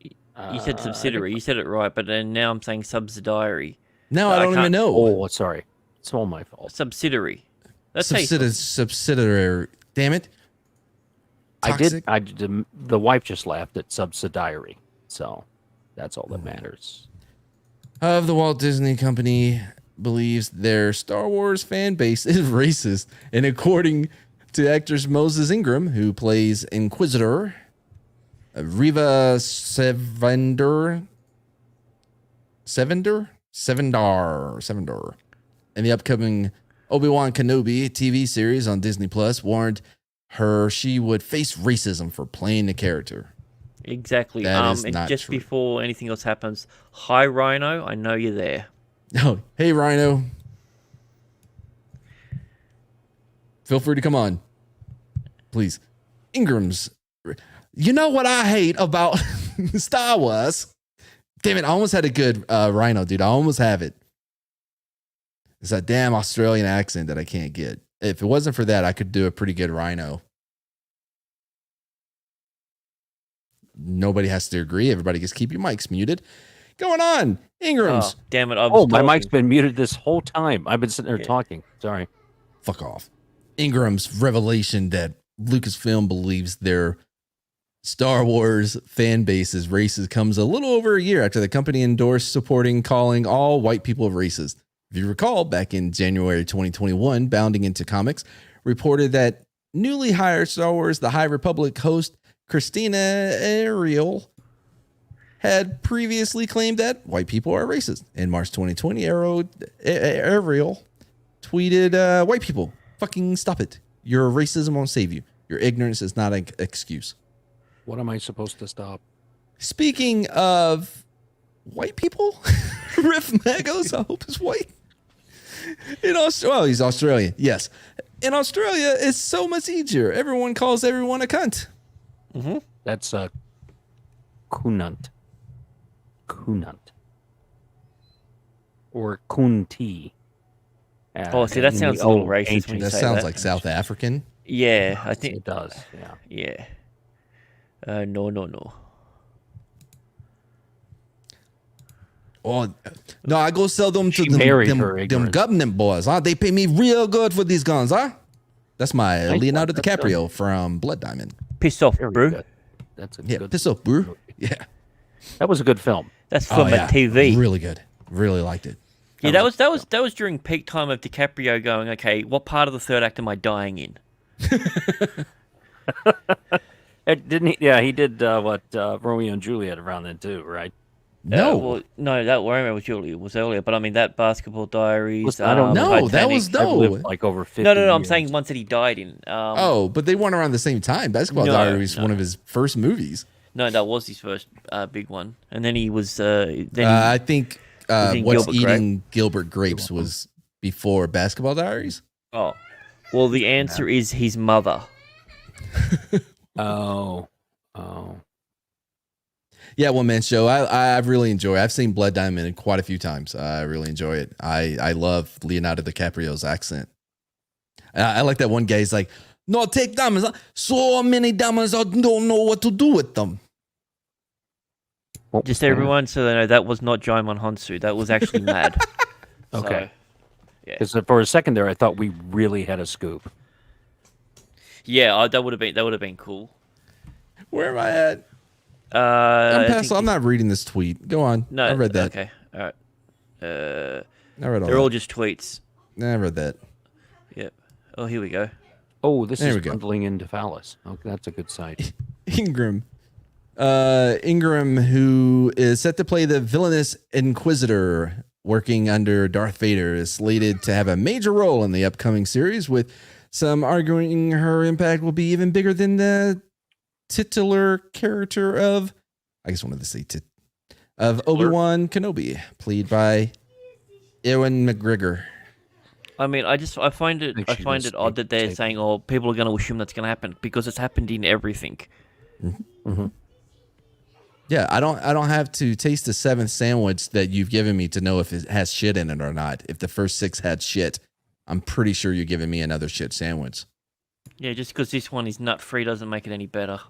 You said subsidiary. You said it right, but then now I'm saying subsidiary. No, I I don't even can't- know. Oh, sorry. It's all my fault. Subsidiary. That's how you spell it. Subsidiary. Damn it. Toxic. The wife just laughed at subsidiary, so that's all that matters. Of the Walt Disney Company believes their Star Wars fan base is racist, and according to actress Moses Ingram, who plays Inquisitor Reva Sevendar, in the upcoming Obi-Wan Kenobi TV series on Disney Plus, warned her she would face racism for playing the character. Exactly. That is And not just true. before anything else happens, hi Rhino, I know you're there. Oh, hey Rhino. Feel free to come on. Please. Ingram's. You know what I hate about Star Wars? Damn it, I almost had a good Rhino, dude. I almost have it. It's that damn Australian accent that I can't get. If it wasn't for that, I could do a pretty good Rhino. Nobody has to agree. Everybody just keep your mics muted. Going on. Ingram's. Oh, damn it. I was Oh, my talking. mic's been muted this whole time. I've been sitting there talking. Sorry. Fuck off. Ingram's revelation that Lucasfilm believes their Star Wars fan base is racist comes a little over a year after the company endorsed supporting calling all white people racist. If you recall, back in January 2021, Bounding Into Comics reported that newly hired Star Wars The High Republic host Christina Ariel had previously claimed that white people are racist. In March 2020, Ariel tweeted, white people, fucking stop it. Your racism won't save you. Your ignorance is not an excuse. What am I supposed to stop? Speaking of white people, Riff Magos, I hope is white. In Australia, he's Australian. Yes. In Australia, it's so much easier. Everyone calls everyone a cunt. Mm-hmm. That's kunant. Kunant. Or kunti. Oh, see, that in sounds the a little old racist ancient- when you That say sounds that. like South African. Yeah, I think It does, yeah. Yeah. No. Oh, no, I go sell them to She married them, her them ignorance. government boys, huh? They pay me real good for these guns, huh? That's my Nice Leonardo one. That's DiCaprio from Blood Diamond. Piss off, Very bro. good. That's a Yeah, good. piss off, bro. Yeah. That was a good film. That's from yeah. a TV. Really good. Really liked it. Yeah, that was during peak time of DiCaprio going, okay, what part of the third act am I dying in? Didn't he? Yeah, he did Romeo and Juliet around then too, right? No. Well, no, that Romeo was Juliet was earlier, but I mean that Basketball Diaries. I don't know. No, that was I've lived like over 50 No, I'm years. saying ones that he died in. but they weren't around the same time. Basketball No, Diaries was no. one of his first movies. No, that was his first big one, and then he was. I think in What's Gilbert Eating Gilbert Grapes was before Basketball Diaries. Oh, well, the answer is his mother. Oh. Yeah, one man show. I really enjoy it. I've seen Blood Diamond quite a few times. I really enjoy it. I love Leonardo DiCaprio's accent. I like that one guy. He's like, no, take diamonds. So many diamonds, I don't know what to do with them. Just everyone, so they know that was not Jaimon Honsu. That was actually Mad. Okay. So, yeah, Because for a second there, I thought we really had a scoop. yeah, that would have been cool. Where am I at? I'm not reading this tweet. Go on. No, I read that. Okay, all right. I read all They're all that. just tweets. I read that. Yep. Oh, here we go. Oh, this There is we go. bundling into phallus. Okay, that's a good site. Ingram. Ingram, who is set to play the villainous Inquisitor working under Darth Vader, is slated to have a major role in the upcoming series, with some arguing her impact will be even bigger than the titular character of, I just wanted to say of Obi-Wan Kenobi, played by Ewan McGregor. I mean, I find it odd that they're saying, "Oh, people are going to assume that's going to happen," because it's happened in everything. Mm-hmm. Yeah, I don't have to taste the seventh sandwich that you've given me to know if it has shit in it or not. If the first six had shit, I'm pretty sure you're giving me another shit sandwich. Yeah, just because this one is nut free doesn't make it any better.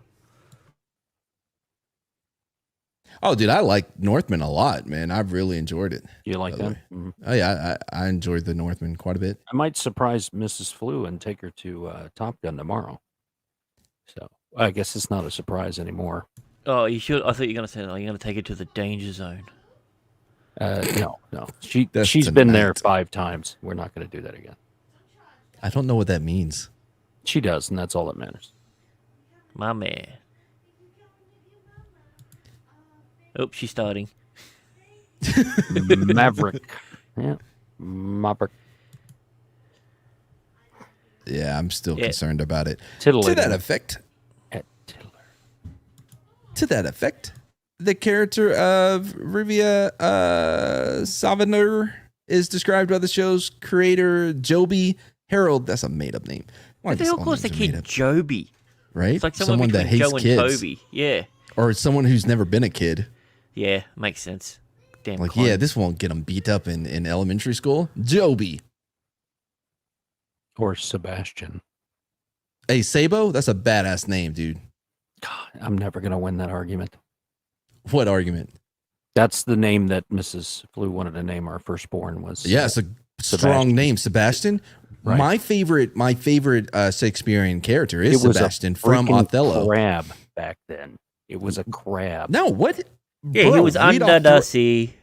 Oh, dude, I like Northman a lot, man. I've really enjoyed it. You like by the that? way. Mhm. Oh yeah, I enjoyed the Northman quite a bit. I might surprise Mrs. Flew and take her to Top Gun tomorrow. So I guess it's not a surprise anymore. Oh, you should. I thought you were going to say, "Oh, you're going to take it to the danger zone." No. That's She's been there tonight. 5 times. We're not going to do that again. I don't know what that means. She does, and that's all that matters. My man. Oh, she's starting. Maverick. Yeah. Maverick. Yeah, I'm still Yeah. concerned about it. Titillating. To that effect, At Tiller. the character of Rivia Saviner is described by the show's creator, Joby Harold. That's a made-up name. Why What the do hell all calls the names are made kid up? Joby? Right? It's like someone that between hates Joe and kids. Toby. Yeah. Or someone who's never been a kid. Yeah, makes sense. Damn. Like, clone. yeah, this won't get them beat up in elementary school. Joby. Or Sebastian. Hey, Sabo, that's a badass name, dude. God, I'm never going to win that argument. What argument? That's the name that Mrs. Flew wanted to name our firstborn was. Yeah, it's a strong Sebastian. name, Sebastian. Right. My favorite Shakespearean character is It was Sebastian a from freaking Othello. crab back then. It was a crab. No, what? Yeah, he Bro, was read under the sea.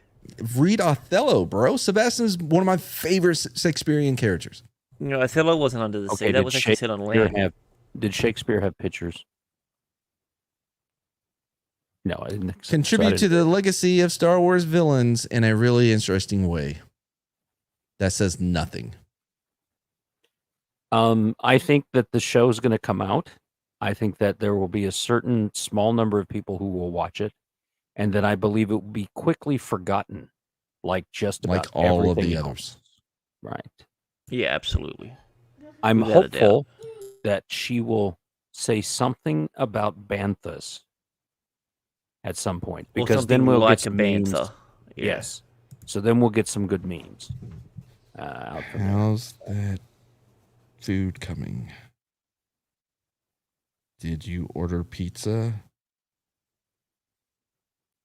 Read Othello, bro. Sebastian's one of my favorite Shakespearean characters. You know, Othello wasn't under the sea. That was actually set on land. Did Shakespeare have pictures? No, I didn't. Contribute to the legacy of Star Wars villains in a really interesting way. That says nothing. I think that the show is going to come out. I think that there will be a certain small number of people who will watch it, and then I believe it will be quickly forgotten, like just about Like all of everything the else. others. Right. Yeah, absolutely. I'm Without a doubt. hopeful that she will say something about Banthas at some point, Or because then something we'll like get some a memes. bantha. Yeah. Yes. So then we'll get some good memes. Out from there. How's that food coming? Did you order pizza?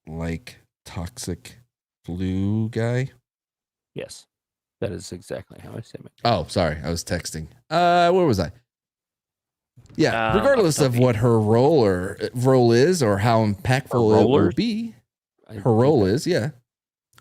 Like toxic flu guy? Yes. That is exactly how I say it. Oh, sorry. I was texting. Where was I? Yeah, regardless of Octavia. what her role is or how impactful it will rollers? be. Her role is, yeah.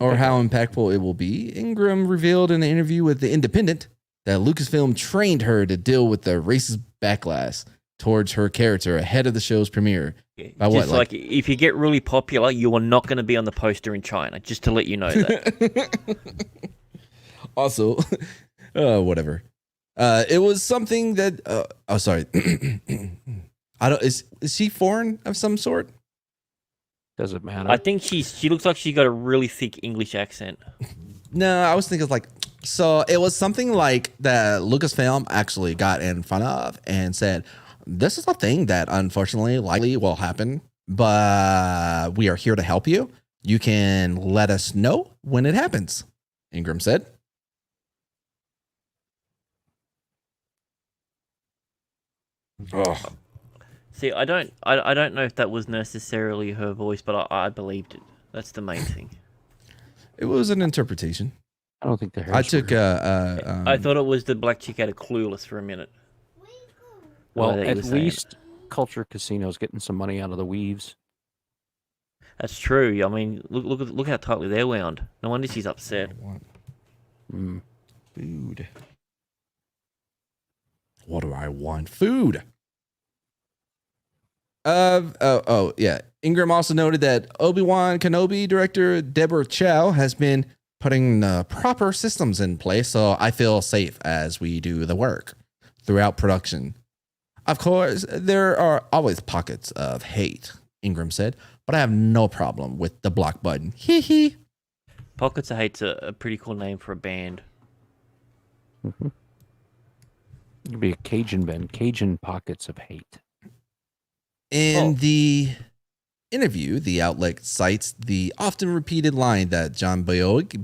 Or how impactful it will be. Ingram revealed in an interview with The Independent that Lucasfilm trained her to deal with the racist backlash towards her character ahead of the show's premiere. By Just what, like if you get really popular, you are not going to be on the poster in China. Just to let you know that. Also, whatever. It was something that. Oh, sorry. I don't. Is she foreign of some sort? Does it matter? I think she looks like she got a really thick English accent. No, I was thinking like. So it was something like that Lucasfilm actually got in front of and said, "This is a thing that unfortunately likely will happen, but we are here to help you. You can let us know when it happens," Ingram said. Oh. See, I don't know if that was necessarily her voice, but I believed it. That's the main thing. It was an interpretation. I don't think the hair. I took I thought it was the black chick out of Clueless for a minute. Well, at least Culture Casino's getting some money out of the weaves. That's true. I mean, look how tightly they're wound. No wonder she's upset. Food. What do I want? Food. Yeah. Ingram also noted that Obi-Wan Kenobi director Deborah Chow has been putting proper systems in place, so I feel safe as we do the work throughout production. Of course, there are always pockets of hate, Ingram said, but I have no problem with the block button. Hee hee. Pockets of Hate's a pretty cool name for a band. Mm-hmm. It could be a Cajun band, Cajun Pockets of Hate. In the interview, the outlet cites the often repeated line that John Boyega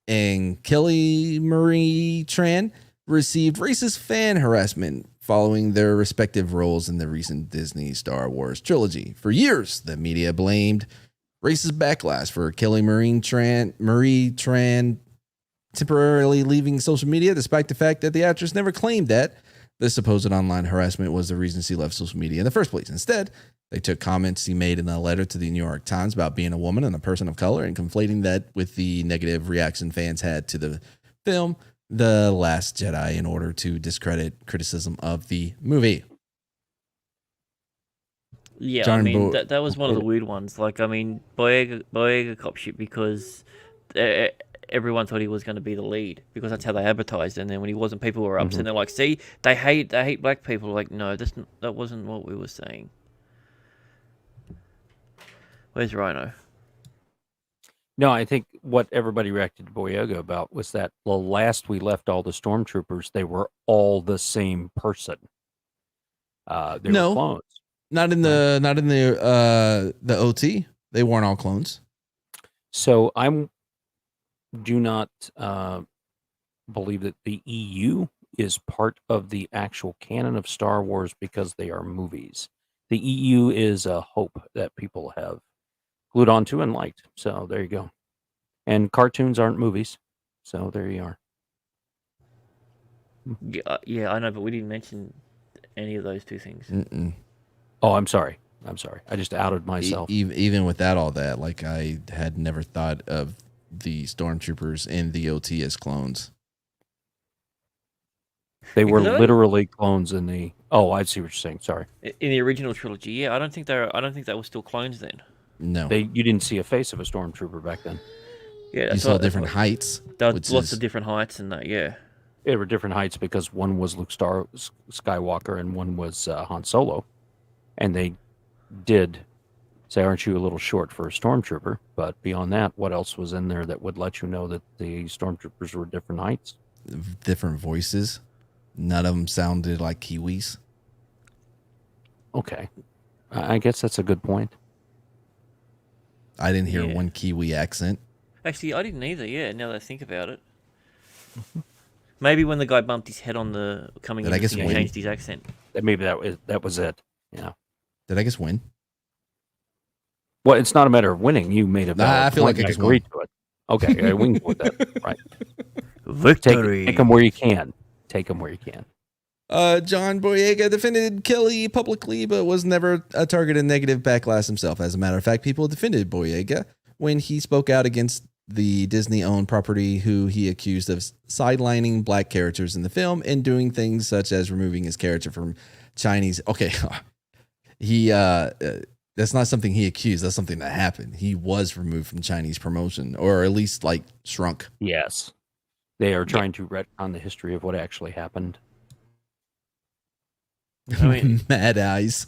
and Kelly Marie Tran received racist fan harassment following their respective roles in the recent Disney Star Wars trilogy. For years, the media blamed racist backlash for Kelly Marie Tran temporarily leaving social media, despite the fact that the actress never claimed that the supposed online harassment was the reason she left social media in the first place. Instead, they took comments he made in a letter to the New York Times about being a woman and a person of color and conflating that with the negative reaction fans had to the film The Last Jedi in order to discredit criticism of the movie. Yeah, I mean, that was one of the weird ones. Like, I mean, Boyega cop shit because everyone thought he was going to be the lead because that's how they advertised. And then when he wasn't, people were upset. And they're like, "See, they hate black people." Like, no, that wasn't what we were saying. Where's Rhino? No, I think what everybody reacted to Boyega about was that the last we left all the stormtroopers, they were all the same person. They were clones. Not in the OT. They weren't all clones. So do not believe that the EU is part of the actual canon of Star Wars because they are movies. The EU is a hope that people have glued onto and liked. So there you go. And cartoons aren't movies. So there you are. Yeah, I know, but we didn't mention any of those two things. Mm-mm. Oh, I'm sorry. I just outed myself. Even without all that, like I had never thought of the stormtroopers in the OT as clones. They were literally clones in the. Oh, I see what you're saying. Sorry. In the original trilogy, yeah, I don't think they were still clones then. No, you didn't see a face of a stormtrooper back then. Yeah, you saw different heights. There were lots of different heights and that. Yeah, there were different heights because one was Luke Skywalker and one was Han Solo, and they did say, "Aren't you a little short for a stormtrooper?" But beyond that, what else was in there that would let you know that the stormtroopers were different heights? Different voices. None of them sounded like Kiwis. Okay, I guess that's a good point. I didn't hear one Kiwi accent. Actually, I didn't either. Yeah, now that I think about it, maybe when the guy bumped his head on the coming in, he changed his accent. Maybe that was it. Yeah. Did I just win? Well, it's not a matter of winning. You made a valid I feel point like I just agreed to it. Okay, we can go with that. Right. Victory. Take them where you can. Take them where you can. John Boyega defended Kelly publicly, but was never a target of negative backlash himself. As a matter of fact, people defended Boyega when he spoke out against the Disney-owned property, who he accused of sidelining black characters in the film and doing things such as removing his character from Chinese. Okay, he that's not something he accused. That's something that happened. He was removed from Chinese promotion, or at least like shrunk. Yes, they are trying to retcon the history of what actually happened. I mean, Mad eyes.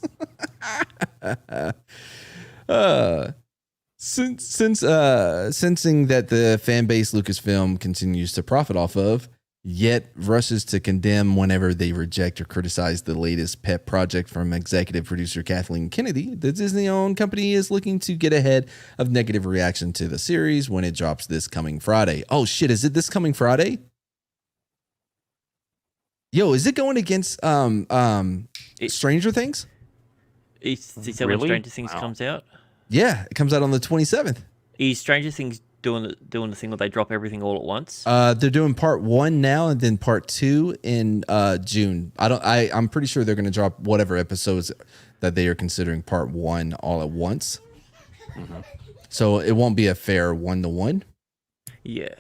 Sensing that the fan base Lucasfilm continues to profit off of, yet rushes to condemn whenever they reject or criticize the latest pet project from executive producer Kathleen Kennedy, the Disney-owned company is looking to get ahead of negative reaction to the series when it drops this coming Friday. Oh shit, is it this coming Friday? Yo, is it going against Stranger Things? is that when Stranger Things comes out? Yeah, it comes out on the 27th. Is Stranger Things doing the thing where they drop everything all at once? They're doing part 1 now and then part 2 in June. I'm pretty sure they're going to drop whatever episodes that they are considering part 1 all at once. Mm-hmm. So it won't be a fair 1-to-1. Yeah.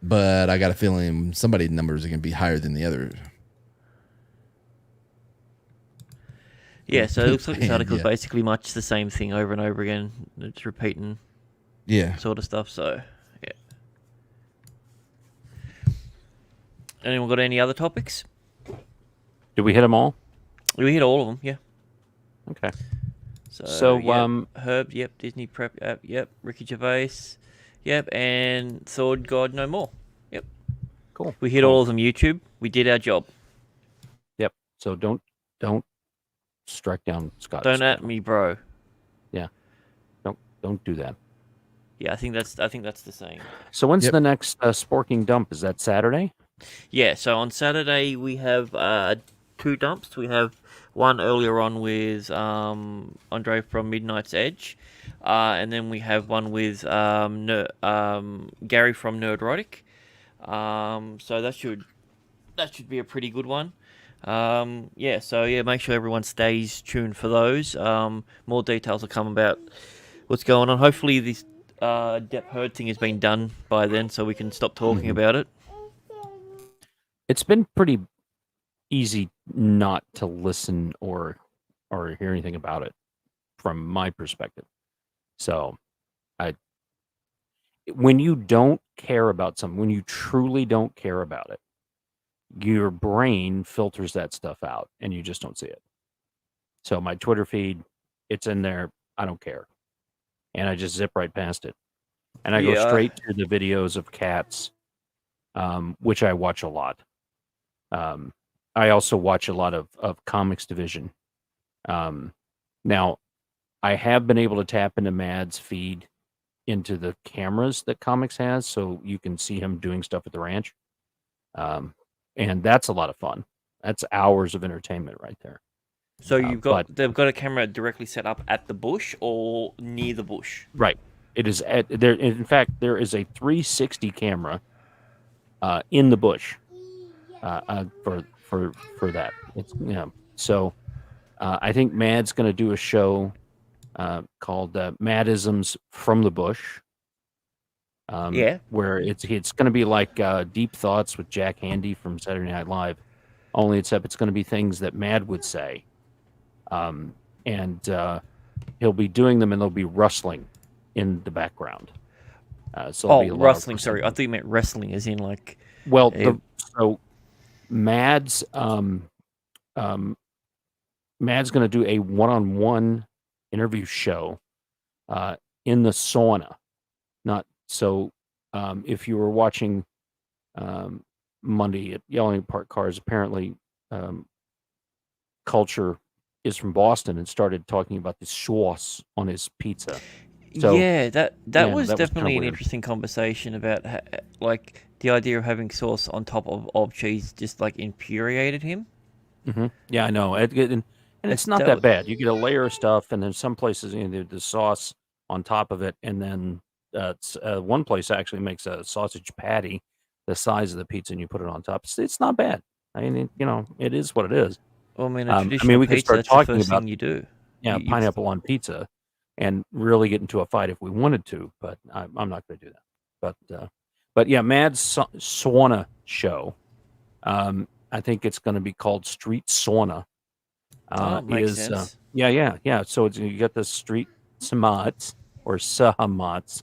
But I got a feeling somebody's numbers are going to be higher than the other. Yeah, so it looks like this article is basically much the same thing over and over again. It's repeating sort of stuff, so yeah. Anyone got any other topics? Did we hit them all? We hit all of them, yeah. Okay. So Herb, yep, Disney Prep app, yep, Ricky Gervais, yep, and Thor God No More. Yep. Cool. We hit all of them YouTube. We did our job. Yep. So don't strike down Scott. Don't at me, bro. Yeah. Don't do that. Yeah, I think that's the saying. So when's the next Sporking dump? Is that Saturday? Yeah, so on Saturday we have 2 dumps. We have one earlier on with Andre from Midnight's Edge, and then we have one with Gary from Nerdrotic. So that should be a pretty good one. Make sure everyone stays tuned for those. More details will come about what's going on. Hopefully this Depp Heard thing has been done by then, so we can stop talking about it. It's been pretty easy not to listen or hear anything about it from my perspective. So when you don't care about something, when you truly don't care about it, your brain filters that stuff out and you just don't see it. So my Twitter feed, it's in there. I don't care. And I just zip right past it. And I go straight to the videos of cats, which I watch a lot. I also watch a lot of Comics Division. Now, I have been able to tap into Mad's feed into the cameras that Comics has, so you can see him doing stuff at the ranch. And that's a lot of fun. That's hours of entertainment right there. So they've got a camera directly set up at the bush or near the bush? Right. It is at there. In fact, there is a 360 camera in the bush for that. It's So I think Mad's going to do a show called Madisms from the Bush. Where it's going to be like Deep Thoughts with Jack Handy from Saturday Night Live, only except it's going to be things that Mad would say, and he'll be doing them and they'll be rustling in the background. So rustling. Sorry, I thought you meant wrestling, as in like. Well, so Mad's Mad's going to do a one-on-one interview show in the sauna, not. So, if you were watching Monday at Yelling Park Cars, apparently Culture is from Boston and started talking about the sauce on his pizza. So, that was definitely an interesting conversation about like the idea of having sauce on top of cheese just like infuriated him. Mm-hmm. Yeah, I know, and it's not that bad. You get a layer of stuff, and then some places the sauce on top of it, and then. One place actually makes a sausage patty the size of the pizza, and you put it on top. It's not bad. I mean, it is what it is. Well, I mean, we could start talking about you do. Yeah, pineapple on pizza, and really get into a fight if we wanted to, but I'm not going to do that. But yeah, Mad Sauna show. I think it's going to be called Street Sauna. Makes sense. Yeah. So you got the Street Samats or Sahamats,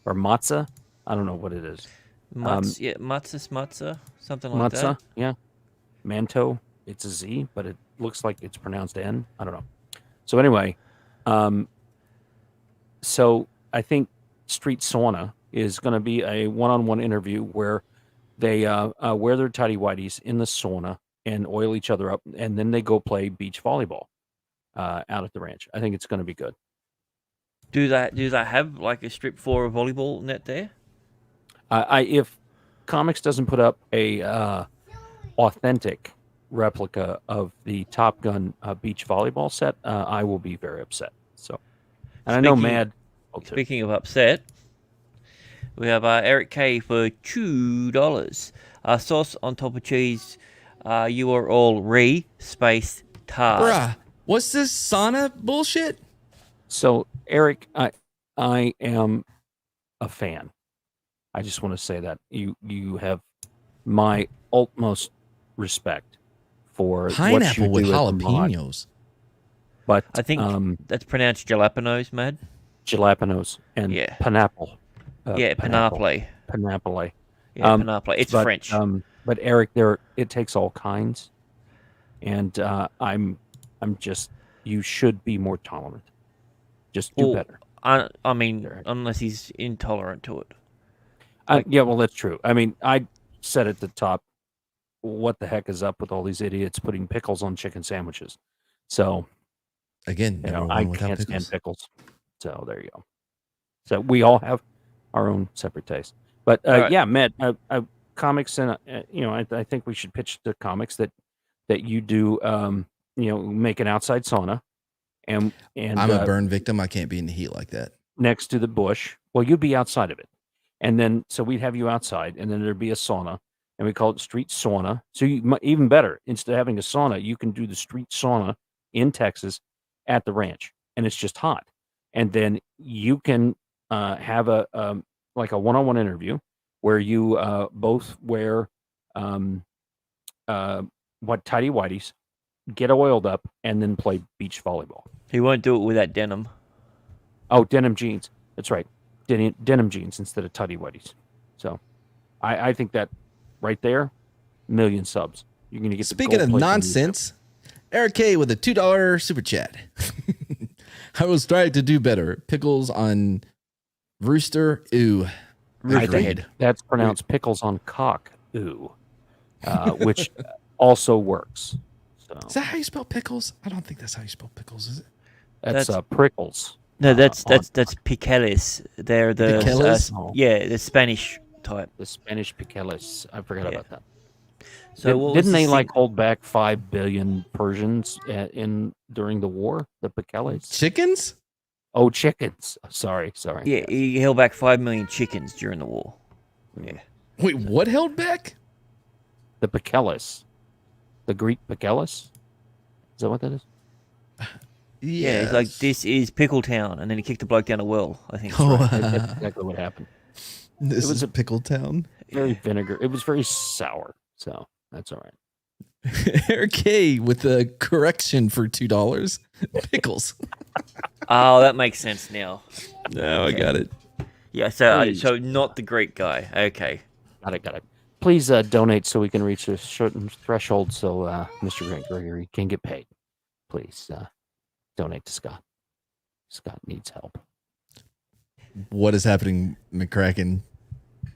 or Matza. I don't know what it is. Matza, something like Matza, that. yeah. Manto, it's a Z, but it looks like it's pronounced N. I don't know. So anyway, so I think Street Sauna is going to be a one-on-one interview where they wear their tighty whities in the sauna and oil each other up, and then they go play beach volleyball out at the ranch. I think it's going to be good. Do they have like a strip for a volleyball net there? If Comics doesn't put up a authentic replica of the Top Gun beach volleyball set, I will be very upset. So, and I know Mad. Speaking of upset, we have Eric K for $2. Sauce on top of cheese. You are all space tar. Bruh, what's this sauna bullshit? So, Eric, I am a fan. I just want to say that you have my utmost respect for Pineapple what you with do at the mod. jalapenos. But I think that's pronounced jalapenos, Mad. Jalapenos and pineapple. Pineapple. Pineapple. Yeah, pineapple. It's French. But Eric, it takes all kinds, and I'm just, you should be more tolerant. Just do better. I mean, unless he's intolerant to it. Yeah, well, that's true. I mean, I said at the top, what the heck is up with all these idiots putting pickles on chicken sandwiches? So, again, I can't stand pickles. So there you go. So we all have our own separate tastes. But yeah, Matt, comics, and I think we should pitch the comics that you do. Make an outside sauna, and I'm a burn victim. I can't be in the heat like that. Next to the bush. Well, you'd be outside of it. And then, so we'd have you outside, and then there'd be a sauna, and we call it street sauna. So even better, instead of having a sauna, you can do the street sauna in Texas at the ranch, and it's just hot. And then you can have a one-on-one interview where you both wear tidy whities, get oiled up, and then play beach volleyball. He won't do it with that denim. Oh, denim jeans. That's right. Denim jeans instead of tidy whities. So I think that right there, 1,000,000 subs. You're going to get. Speaking of nonsense, Eric K with a $2 super chat. I will strive to do better. Pickles on rooster. Ooh. I think that's pronounced pickles on cock. Ooh. Which also works. So. Is that how you spell pickles? I don't think that's how you spell pickles, is it? That's prickles. No, that's piqueles. They're the the Spanish type. The Spanish piqueles. I forgot about that. So didn't they hold back 5 billion Persians during the war? The piqueles. Chickens? Oh, chickens. Sorry. Yeah, he held back 5 million chickens during the war. Yeah. Wait, what held back? The piqueles. The Greek piqueles. Is that what that is? Yeah, it's like, this is Pickle Town, and then he kicked the bloke down a well, I think. That's exactly what happened. This was a Pickle Town? Very vinegar. It was very sour, so that's all right. Eric K with a correction for $2. Pickles. Oh, that makes sense now. No, I got it. Yeah, so not the Greek guy. Okay. Got it. Please donate so we can reach a certain threshold so Mr. Grant Gregory can get paid. Please donate to Scott. Scott needs help. What is happening, McCracken?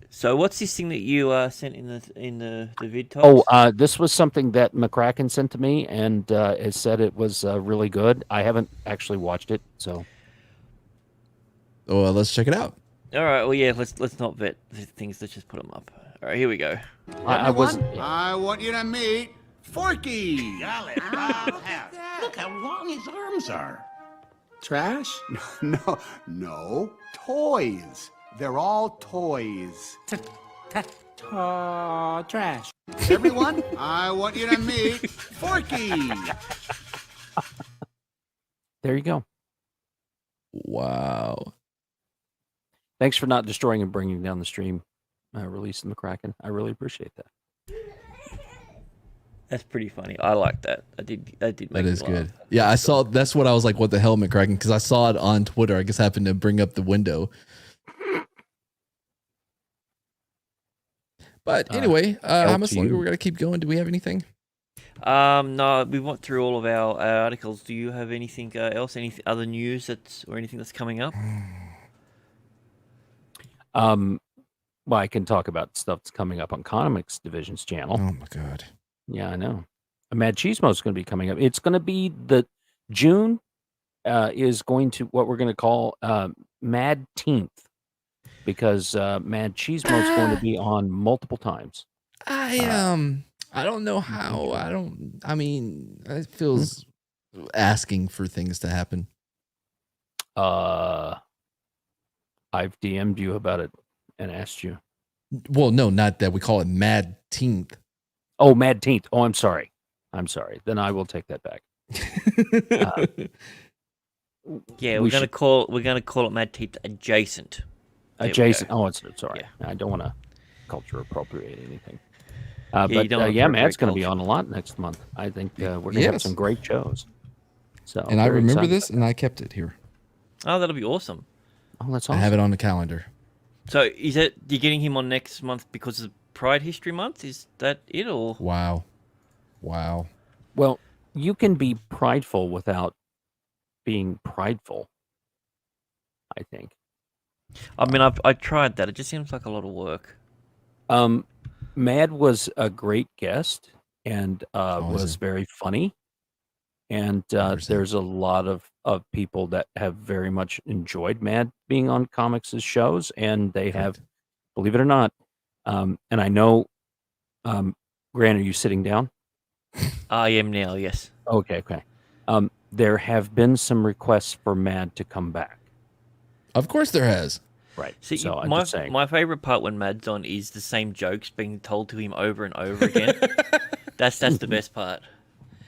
So what's this thing that you sent in the vid talks? Oh, this was something that McCracken sent to me, and it said it was really good. I haven't actually watched it, so. Oh, let's check it out. All right. Well, yeah. Let's not vet the things. Let's just put them up. All right. Here we go. I want you to meet Forky. Golly, look how long his arms are. Trash? No, toys. They're all toys. Trash. Everyone, I want you to meet Forky. There you go. Wow. Thanks for not destroying and bringing down the stream, releasing the Kraken. I really appreciate that. That's pretty funny. I like that. That did make That me is laugh. good. Yeah, I saw. That's what I was like. What the hell, McCracken? Because I saw it on Twitter. I guess I happened to bring up the window. But anyway, how much longer we're gonna keep going? Do we have anything? No, we went through all of our articles. Do you have anything else? Any other news or anything that's coming up? Well, I can talk about stuff that's coming up on Comics Division's channel. Oh my god. Yeah, I know. Mad Cheesemo is going to be coming up. It's going to be the June is going to what we're going to call Mad Teenth, because Mad Cheesemo is going to be on multiple times. I don't know how. I mean, it feels asking for things to happen. I've DM'd you about it and asked you. Well, no, not that. We call it Mad Teenth. Oh, Mad Teenth. Oh, I'm sorry. Then I will take that back. Yeah, we're gonna call it Mad Teenth adjacent. Adjacent. Oh, it's sorry. Yeah. I don't want to culture appropriate anything. you don't wanna Mad's going to be appropriate on a lot next month. I think we're going to have some great shows. So, And I very remember excited this, and I kept it here. Oh, that'll be awesome. Oh, that's I awesome. have it on the calendar. So, is it you're getting him on next month because of Pride History Month? Is that it, or Wow. Well, you can be prideful without being prideful, I think. I mean, I tried that. It just seems like a lot of work. Mad was a great guest and was very funny. And there's a lot of people that have very much enjoyed Mad being on Comics' shows, and they have, believe it or not, and I know, Grant, are you sitting down? I am now, yes. Okay. There have been some requests for Mad to come back. Of course there has. Right. See, so I'm just saying. my favorite part when Mad's on is the same jokes being told to him over and over again. That's the best part.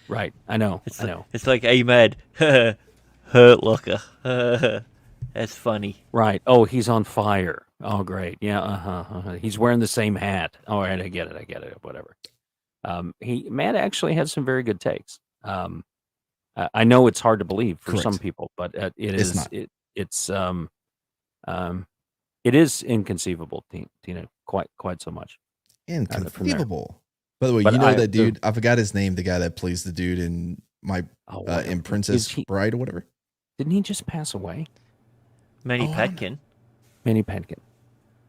Right. I know. It's like, hey, Mad, Hurt Locker. That's funny. Right. Oh, he's on fire. Oh, great. Yeah. He's wearing the same hat. All right. I get it. Whatever. Matt actually has some very good takes. I know it's hard to believe for some people, but it is inconceivable, Tina, quite so much. Inconceivable. By the way, you know that dude? I forgot his name. The guy that plays the dude in in Princess Bride or whatever. Didn't he just pass away? Manny Patinkin. Manny Patinkin,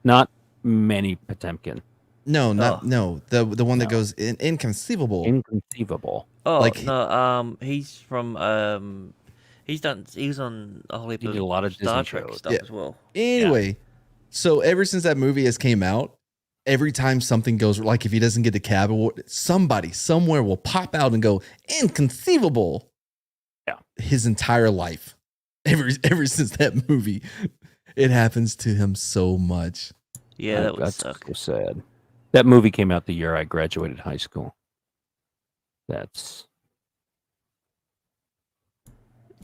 not Manny Potemkin. No, the one that goes inconceivable. Inconceivable. Oh, no, he's from he was on a whole heap He of did a lot of Star Disney Trek shows. stuff as well. Anyway, so ever since that movie has came out, every time something goes, like if he doesn't get the cab award, somebody somewhere will pop out and go inconceivable. Yeah, his entire life, ever since that movie, it happens to him so much. Yeah, that would that's suck. So sad. That movie came out the year I graduated high school. That's.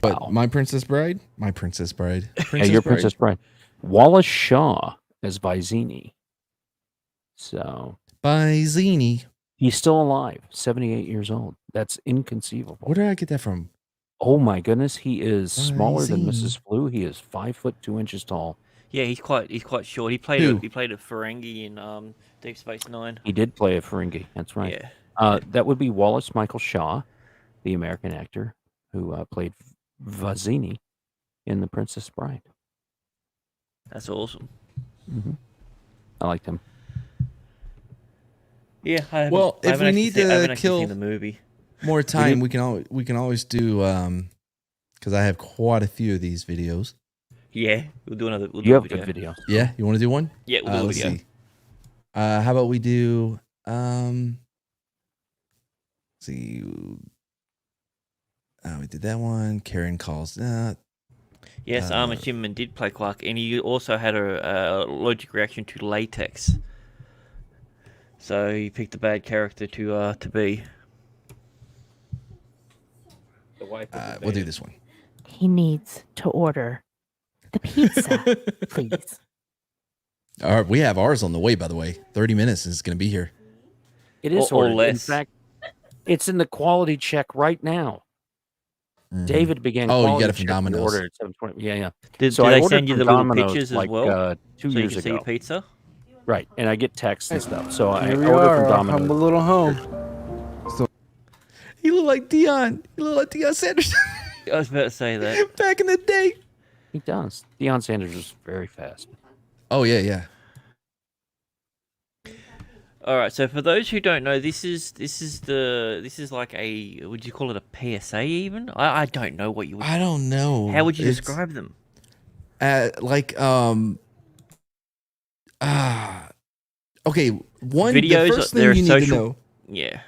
But wow. My Princess Bride. Princess Princess Bride. Wallace Shaw as Vicini. So Vicini. He's still alive, 78 years old. That's inconceivable. Where did I get that from? Oh my goodness, he is smaller than Mrs. Flu. He is 5'2" tall. Yeah, he's quite short. He played a Ferengi in Deep Space Nine. He did play a Ferengi. That's right. Yeah. That would be Wallace Michael Shaw, the American actor who played Vicini in The Princess Bride. That's awesome. Mm-hmm. I liked him. Yeah. If we need to kill the movie more time, we can always do because I have quite a few of these videos. Yeah, we'll do another. You have good videos. Yeah, you want to do one? Yeah, we'll do a let's video. see. How about we do? Let's see. We did that one. Karen calls. Yes, Armin Shimmerman did play Quark, and he also had a allergic reaction to latex. So he picked a bad character to be. We'll do this one. He needs to order The pizza, please. All right, we have ours on the way, by the way. 30 minutes is going to be here. It is Or ordered. less. In fact, it's in the quality check right now. Mhm. David began. Oh, you quality got it from check the Domino's. Order at 7:20. Yeah. Did So I they ordered send you from the little Domino's pictures as like, well? 2 so years you can see ago. your pizza? Right, and I get texts and stuff. So I Here we ordered are, from our Domino's. humble little home. He looked like Deion. He looked like Deion Sanders I was about to say that. back in the day. He does. Deion Sanders is very fast. Oh, yeah. All right. So for those who don't know, this is like a, would you call it a PSA even? I don't know what you would. I don't know. How would you It's, describe them? like okay, one Videos, the first they're thing you need to social- know. Yeah.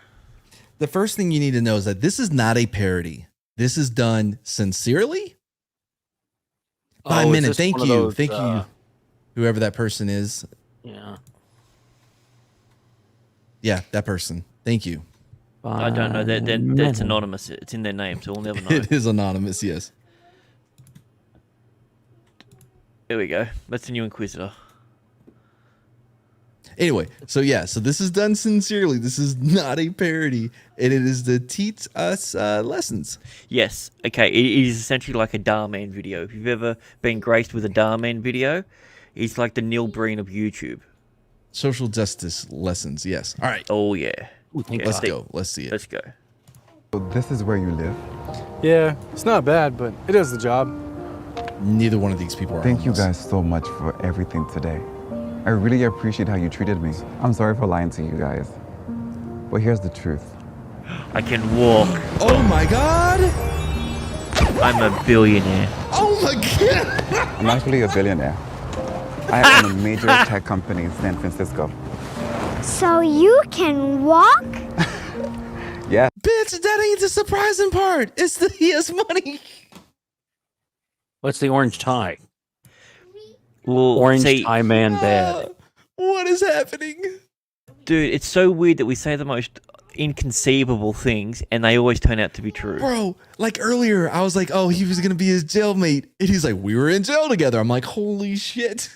The first thing you need to know is that this is not a parody. This is done sincerely by Oh, is minute. this Thank one of you. those, Thank you. Whoever that person is. Yeah. Yeah, that person. Thank you. I don't know. That's anonymous. It's in their name, so we'll never know. It is anonymous, yes. There we go. That's the new Inquisitor. Anyway, so this is done sincerely. This is not a parody, and it is to teach us lessons. Yes. Okay. It is essentially like a Darman video. If you've ever been graced with a Darman video, it's like the Neil Breen of YouTube. Social justice lessons, yes. All right. Oh yeah. Let's go. Let's see it. Let's go. So this is where you live? Yeah, it's not bad, but it does the job. Neither one of these people are Thank you homeless. guys so much for everything today. I really appreciate how you treated me. I'm sorry for lying to you guys. But here's the truth. I can walk. Oh my god! I'm a billionaire. Oh my god! I'm actually a billionaire. I own a major tech company in San Francisco. So you can walk? Yeah. Bitch, that ain't the surprising part. It's that he has money. What's the orange tie? Well, Orange see, tie man bad. What is happening? dude, it's so weird that we say the most inconceivable things and they always turn out to be true. Bro, like earlier, I was like, oh, he was going to be his jailmate. And he's like, we were in jail together. I'm like, holy shit.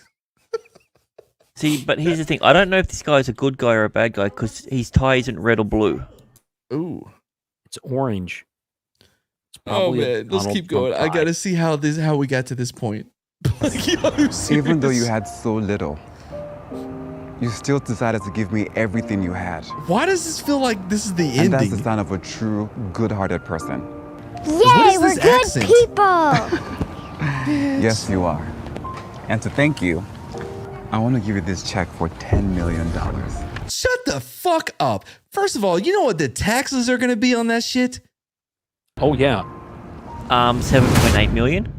See, but here's the thing. I don't know if this guy's a good guy or a bad guy because his tie isn't red or blue. Ooh. It's orange. It's Oh, probably a man. Let's Donald keep going. Trump I got tie. to see how we got to this point. Like, yo, Even though you serious? had so little, you still decided to give me everything you had. Why does this feel like this is the And that's the ending? sign of a true, good-hearted person. Yay, is we're this good accent? people. Yes, you are. And to thank you, I want to give you this check for $10 million. Shut the fuck up. First of all, you know what the taxes are going to be on that shit? Oh, yeah. 7.8 million.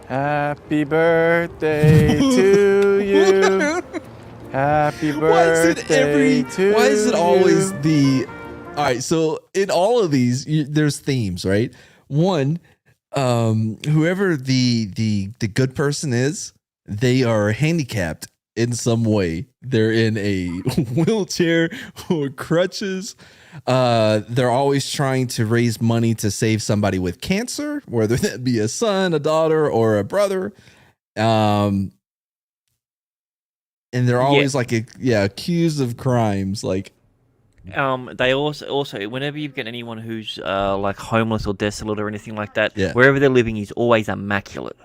Happy birthday to you. Happy birthday Why is it always you. the all right, so in all of these there's themes, right? One, whoever the good person is, they are handicapped in some way. They're in a wheelchair or crutches. They're always trying to raise money to save somebody with cancer, whether that be a son, a daughter, or a brother. And they're always accused of crimes. Like, They also whenever you get anyone who's like homeless or desolate or anything like that, Yeah. wherever they're living is always immaculate.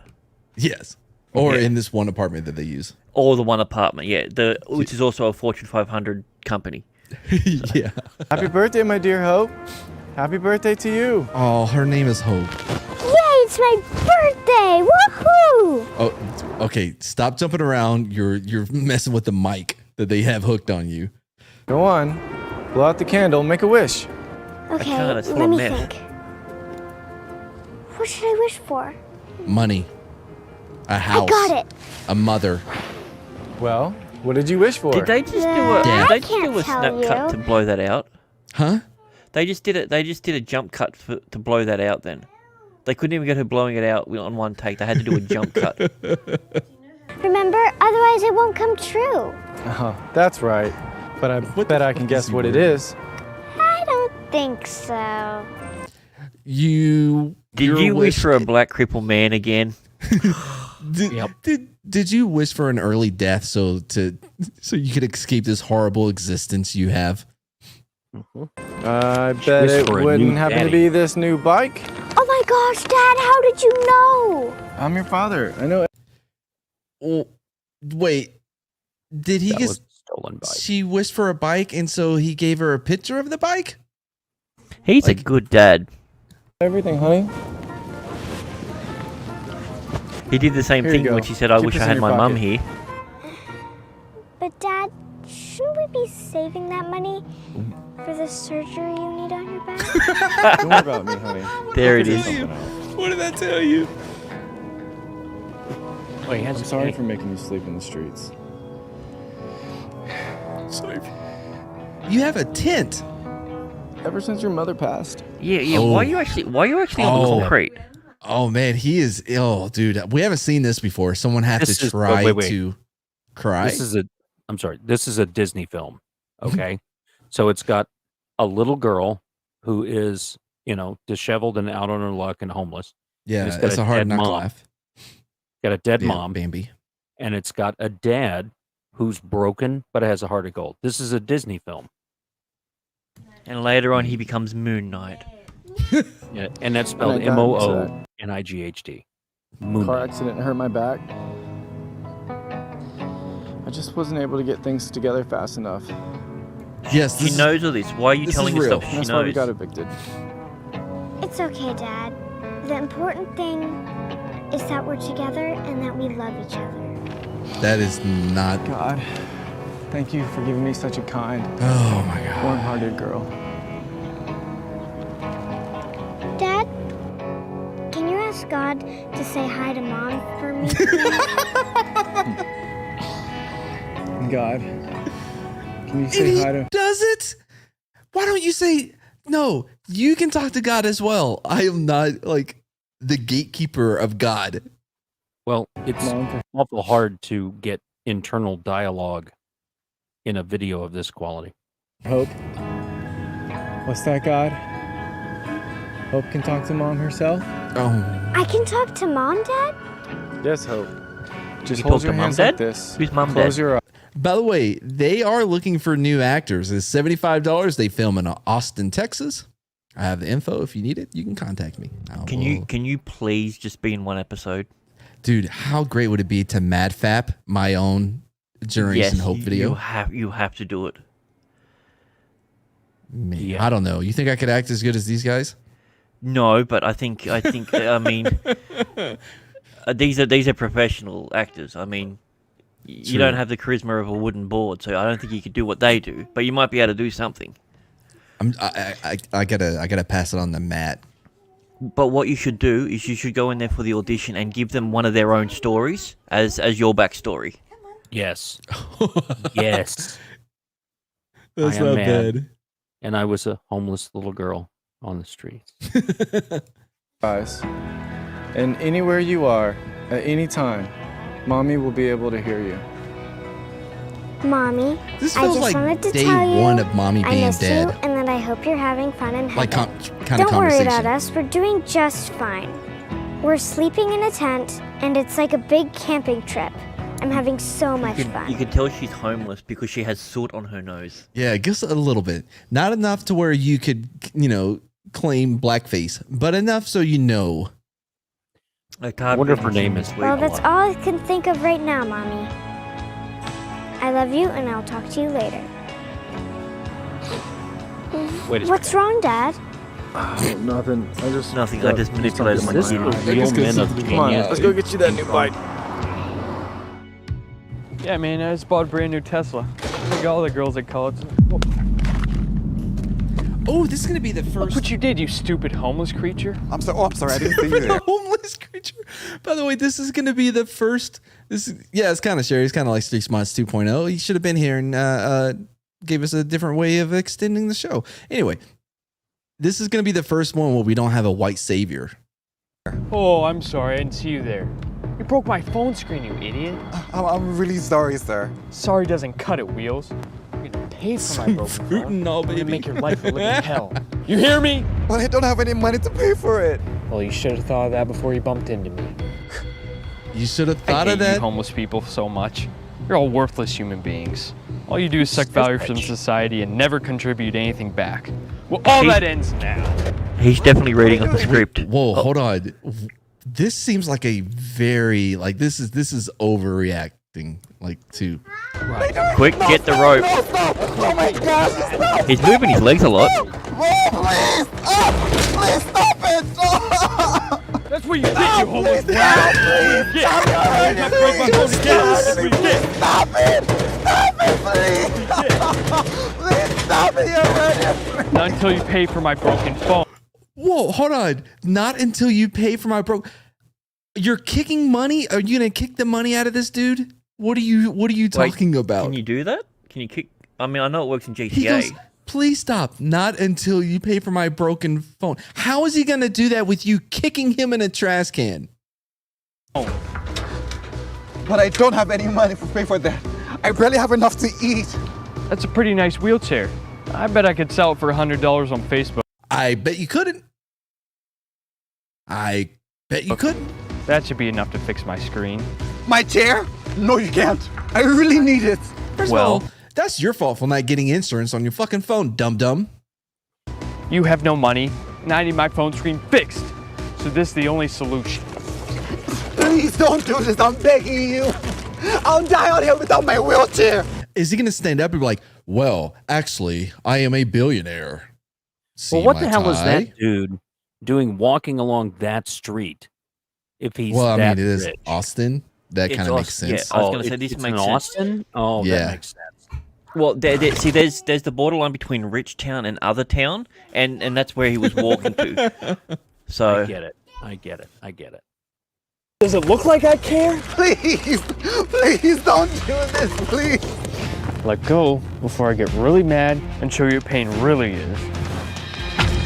yes, or Yeah. in this one apartment that they use. Or the one apartment, yeah, which is also a Fortune 500 company. Yeah. Happy birthday, my dear Hope. Happy birthday to you. Oh, her name is Hope. Yay, it's my birthday. Woohoo! Oh, okay. Stop jumping around. You're messing with the mic that they have hooked on you. Go on. Blow out the candle. Make a wish. Okay, can't, it's full let of me meth. think. What should I wish for? Money. A house. I got it. A mother. Well, what did you wish for? Did they just do a? Yeah. Did they I just do can't a tell snap cut you. to blow that out? Huh? They just did it. They just did a jump cut to blow that out. Then they couldn't even get her blowing it out on one take. They had to do a jump cut. Remember? Otherwise it won't come true. That's right. But I bet I can fuck guess is he what it wearing? is. I don't think so. You Did you wish for a black cripple man again? Did you wish for an early death so you could escape this horrible existence you have? I bet it wouldn't happen to be this new bike. Oh my gosh, Dad, how did you know? I'm your father. I know. Well, wait, did he get stolen bike? She wished for a bike, and so he gave her a picture of the bike? He's a good dad. Everything, honey. He did the same thing when she said, I wish I had my mum here. But Dad, shouldn't we be saving that money for the surgery you need on your back? Don't worry about me, honey. There it is. What did that tell you? Wait, I'm sorry for making you sleep in the streets. Sorry. You have a tent. Ever since your mother passed. Yeah. Why are you actually on the concrete? Oh man, he is ill, dude. We haven't seen this before. Someone had to try to cry. This is a Disney film. Okay. So it's got a little girl who is, disheveled and out on her luck and homeless. Yeah, it's a hard knock life. Got a dead mom, Bambi. And it's got a dad who's broken but has a heart of gold. This is a Disney film. And later on, he becomes Moon Knight. Yeah, and that's spelled Moonighd. Moon Car Knight. accident hurt my back. I just wasn't able to get things together fast enough. Yes, she knows all this. Why are you telling us stuff she That's knows? why we got evicted. It's okay, Dad. The important thing is that we're together and that we love each other. That is not... God, thank you for giving me such a kind, oh my God, warm-hearted girl. Dad, can you ask God to say hi to Mom for me? God, can you say hi to... Does it? Why don't you say... No, you can talk to God as well. I am not like the gatekeeper of God. Well, it's awful hard to get internal dialogue in a video of this quality. Hope? What's that, God? Hope can talk to Mom herself? Oh. I can talk to Mom, Dad? Yes, Hope. Just You hold talk your to Mom, hands Dad? like this. Who's Mom, Close Dad? your eyes. By the way, they are looking for new actors. It's $75. They film in Austin, Texas. I have the info. If you need it, you can contact me. Can you please just be in one episode? Dude, how great would it be to madfap my own Generation Hope video? You have to do it. Man, yeah. I don't know. You think I could act as good as these guys? No, but I think I mean these are professional actors. I mean, you don't have the charisma of a wooden board, so I don't think you could do what they do. But you might be able to do something. I gotta pass it on to Matt. But what you should do is you should go in there for the audition and give them one of their own stories as your backstory. Yes. Yes. That's I am not mad, bad. And I was a homeless little girl on the streets. Guys, and anywhere you are, at any time, Mommy will be able to hear you. Mommy, This I feels just like wanted to day tell you one of Mommy I being missed dead. you and that I hope you're having fun in heaven. Like kind of Don't worry conversation. about us. We're doing just fine. We're sleeping in a tent, and it's like a big camping trip. I'm having so much fun. You can tell she's homeless because she has soot on her nose. Yeah, just a little bit. Not enough to where you could, claim blackface, but enough so you know. I wonder if her name is. Well, that's all I can think of right now, Mommy. I love you, and I'll talk to you later. Wait a What's wrong, Dad? Nothing. Nothing. I just manipulated my Is this mind. the real men of Come on, Kenya? let's go get you that new bike. Yeah, man, I just bought a brand new Tesla. I think all the girls at college. Oh, this is gonna be the first. Look what you did, you stupid homeless creature. I'm sorry. I didn't see you there. Homeless creature. By the way, this is gonna be the first. It's kind of scary. It's kind of like Street Smarts 2.0. He should have been here and gave us a different way of extending the show. Anyway, this is gonna be the first one where we don't have a white savior. Oh, I'm sorry, I didn't see you there. You broke my phone screen, you idiot. I'm really sorry, sir. Sorry doesn't cut it, Wheels. You're gonna pay for my broken fruit phone. and all, I'm gonna baby. make your life a living hell. You hear me? But I don't have any money to pay for it. Well, you should have thought of that before you bumped into me. You should have I thought hate of that. you homeless people so much. You're all worthless human beings. All you do is suck value from society and never contribute anything back. Well, all that ends now. He's definitely reading off the script. Whoa, hold on. This seems like a very this is overreacting to. Right. Quick, get the rope. Oh my gosh, stop! He's moving his legs a lot. Please! Please stop it! That's what you get, you homeless rat! Stop it! Stop it, please! Please stop it, you're ready! Not until you pay for my broken phone. Whoa, hold on. Not until you pay for my You're kicking money? Are you gonna kick the money out of this dude? What are you talking about? Can you do that? Can you kick? I mean, I know it works in GTA. He goes, please stop. Not until you pay for my broken phone. How is he gonna do that with you kicking him in a trash can? But I don't have any money to pay for that. I barely have enough to eat. That's a pretty nice wheelchair. I bet I could sell it for $100 on Facebook. I bet you couldn't. I bet you couldn't. That should be enough to fix my screen. My chair? No, you can't. I really need it. First of all, that's your fault for not getting insurance on your fucking phone, dum-dum. You have no money, and I need my phone screen fixed. So this is the only solution. Please don't do this. I'm begging you. I'll die out here without my wheelchair. Is he going to stand up and be like, well, actually, I am a billionaire? Well, what the hell was that dude doing walking along that street? If he's well, I that mean, it is rich? Austin. That kind of makes sense. Yeah, I was going to say this it's makes in sense. Austin? Oh, Yeah. that makes sense. Well, see, there's the borderline between rich town and other town, and that's where he was walking to. So I get it. I get it. I get it. Does it look like I care? Please, please don't do this, please. Let go before I get really mad and show you what pain really is.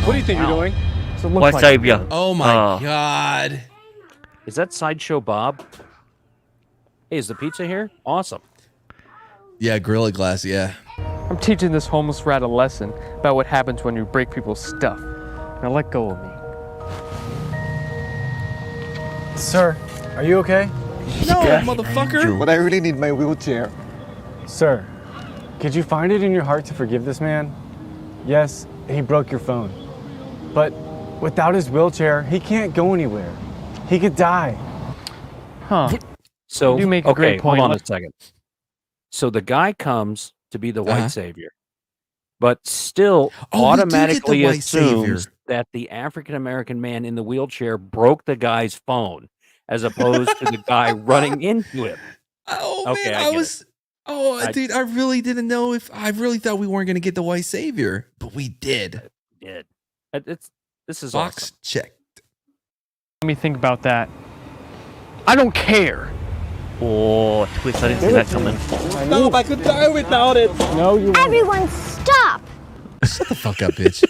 What do you think you're doing? Does it look Why like save you? Oh my God. Is that Sideshow Bob? Hey, is the pizza here? Awesome. Yeah, Gorilla Glass, yeah. I'm teaching this homeless rat a lesson about what happens when you break people's stuff. Now let go of me. Sir, are you okay? No, motherfucker. But I really need my wheelchair. Sir, could you find it in your heart to forgive this man? Yes, he broke your phone. But without his wheelchair, he can't go anywhere. He could die. Huh. So, You make a okay, great point. hold on a second. So the guy comes to be the white savior, but still automatically assumes that the African-American man in the wheelchair broke the guy's phone as opposed to the guy running into him. Oh, Okay, man, I I get was... Oh, dude, I really didn't know if... I really thought we weren't going to get the white savior, but we did. Did. This is Box awesome. checked. Let me think about that. I don't care. Oh, twist! I didn't see that coming. No, I could die without it. No, you won't. Everyone stop! Shut the fuck up, bitch.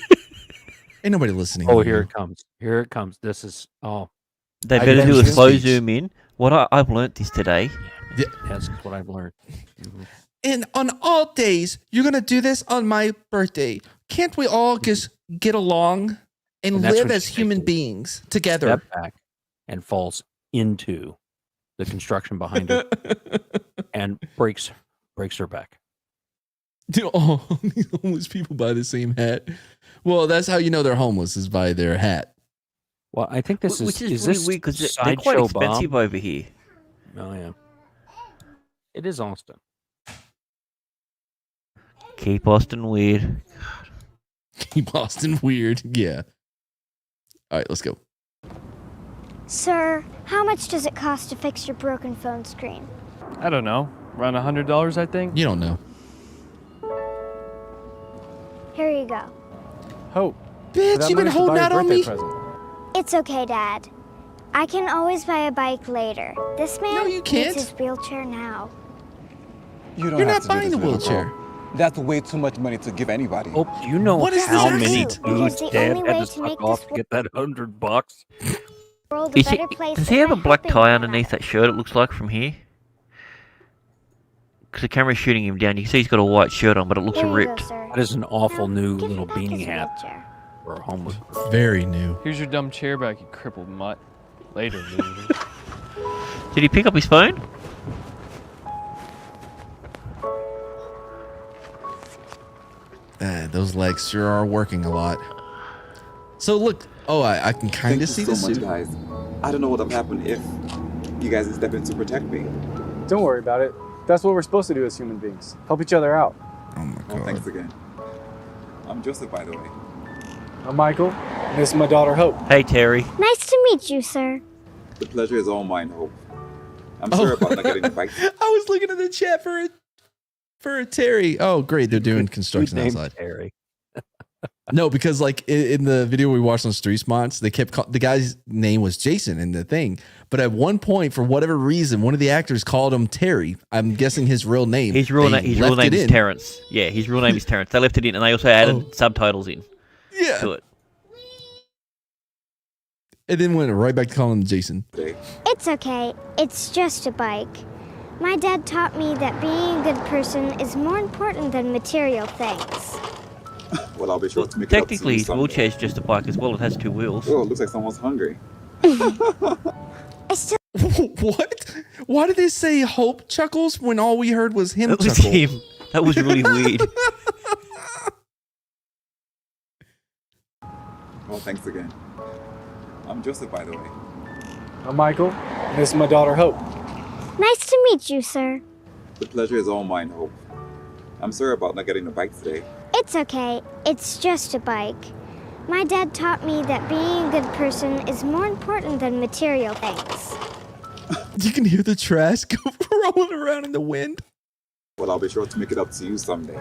Ain't nobody listening. Oh, to here you. it comes. Here it comes. This is... Oh, They I've better never do a seen slow speech. zoom in. I've learnt this today. Yeah. that's what I've learned. And on all days, you're going to do this on my birthday. Can't we all just get along and that's live what as she human takes beings together? Step back and falls into the construction behind her and breaks her back. Dude, all these homeless people buy the same hat. Well, that's how you know they're homeless, is by their hat. Well, I think this Which is really this weird because they're quite Sideshow expensive Bob? over here. Oh yeah, it is Austin. Keep Austin weird. Keep Austin weird. Yeah. All right, let's go. Sir, how much does it cost to fix your broken phone screen? I don't know. Around $100, I think. You don't know. Here you go. Hope. Bitch, you been holding out on me? It's okay, Dad. I can always buy a bike later. This man you can't. needs his wheelchair now. You don't You're have not to do buying the this, little wheelchair. girl. That's way too much money to give anybody. Oh, do you know What is how this many accent? dudes Because the Dad only had way to to make suck off this to get that $100? World a Is he, better place does he if have a I black help tie anyone underneath out. that shirt, it looks like, from here? Because the camera's shooting him down. You can see he's got a white shirt on, but it looks Here you ripped. go, sir. That is an awful Now, new give him little back his beanie hat. wheelchair. Or a homeless. Very new. Here's your dumb chair back, you crippled mutt. Later, loser. Did he pick up his phone? Those legs sure are working a lot. So look, I can kind of see the so much, suit. guys. I don't know what would have happened if you guys had stepped in to protect me. Don't worry about it. That's what we're supposed to do as human beings. Help each other out. Oh my god. Thanks again. I'm Joseph, by the way. I'm Michael, and this is my daughter, Hope. Hey, Terry. Nice to meet you, sir. The pleasure is all mine, Hope. I'm sorry about not getting the bike. I was looking at the chat for a Terry. Oh, great. They're doing construction outside. Terry. No, because like in the video we watched on Street Mods, they kept the guy's name was Jason in the thing. But at one point, for whatever reason, one of the actors called him Terry. I'm guessing his real name. His real name is Terrence. Yeah, his real name is Terrence. They left it in, and they also added subtitles in. Yeah. To it. And then went right back to calling him Jason. It's okay. It's just a bike. My dad taught me that being a good person is more important than material things. Well, I'll be sure to make it up to Technically, you his someday. wheelchair is just a bike as well. It has two wheels. Oh, it looks like someone's hungry. I still... What? Why did they say Hope chuckles when all we heard was him That was chuckle? him. That was really weird. Well, thanks again. I'm Joseph, by the way. I'm Michael, and this is my daughter, Hope. Nice to meet you, sir. The pleasure is all mine, Hope. I'm sorry about not getting the bike today. It's okay. It's just a bike. My dad taught me that being a good person is more important than material things. You can hear the trash go rolling around in the wind. Well, I'll be sure to make it up to you someday.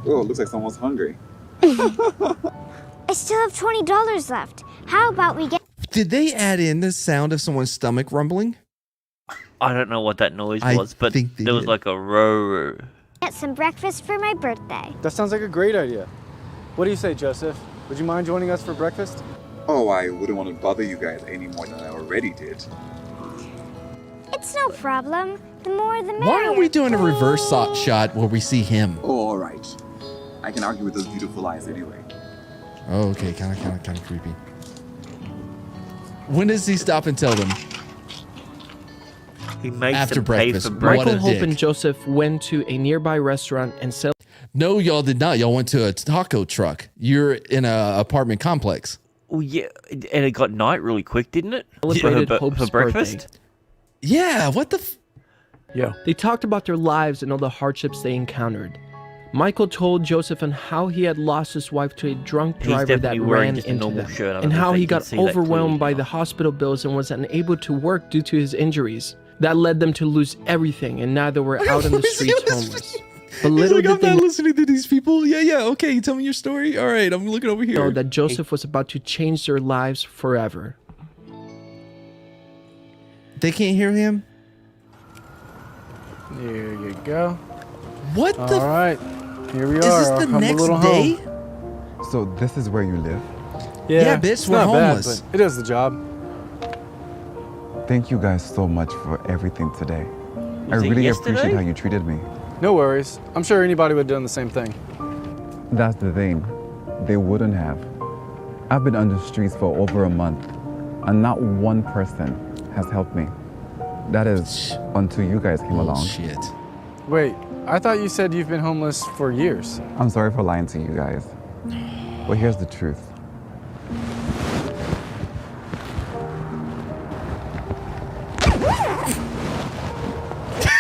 Oh, it looks like someone's hungry. I still have $20 left. How about we get... Did they add in the sound of someone's stomach rumbling? I don't know what that noise I was, but think they there was did. like a roar. Get some breakfast for my birthday. That sounds like a great idea. What do you say, Joseph? Would you mind joining us for breakfast? Oh, I wouldn't want to bother you guys any more than I already did. It's no problem. The more the merrier. Why are we doing a reverse shot where we see him? Oh, all right. I can argue with those beautiful eyes anyway. Oh, okay, kind of creepy. When does he stop and tell them? He makes After them pay breakfast. for What breakfast. a Michael, Hope, dick. and Joseph went to a nearby restaurant and settled. No, y'all did not. Y'all went to a taco truck. You're in an apartment complex. Oh yeah, and it got night really quick, didn't it? Celebrated for Hope's breakfast. birthday. Yeah, what the? Yeah. They talked about their lives and all the hardships they encountered. Michael told Joseph on how he had lost his wife to a drunk He's driver that definitely wearing ran just a into normal them, shirt. I don't and know if how they he can got see that overwhelmed by clearly. the hospital bills and was unable to work due to his injuries. That led them to lose everything, and now they were out on the streets homeless. But He's little like, I'm did they not listening to these people. Yeah, okay. Tell me your story. All right, I'm looking over know here. that Joseph was about to change their lives forever. They can't hear him. Here you go. What the? All right, here we are. Is this our the humble next little day? home. So this is where you live? Yeah, bitch, it's we're not homeless. Bad, but it does the job. Thank you guys so much for everything today. I Was it really yesterday? appreciate how you treated me. No worries. I'm sure anybody would have done the same thing. That's the thing. They wouldn't have. I've been on the streets for over a month, and not one person has helped me. That is until you guys came along. Shit. Wait, I thought you said you've been homeless for years. I'm sorry for lying to you guys. But here's the truth.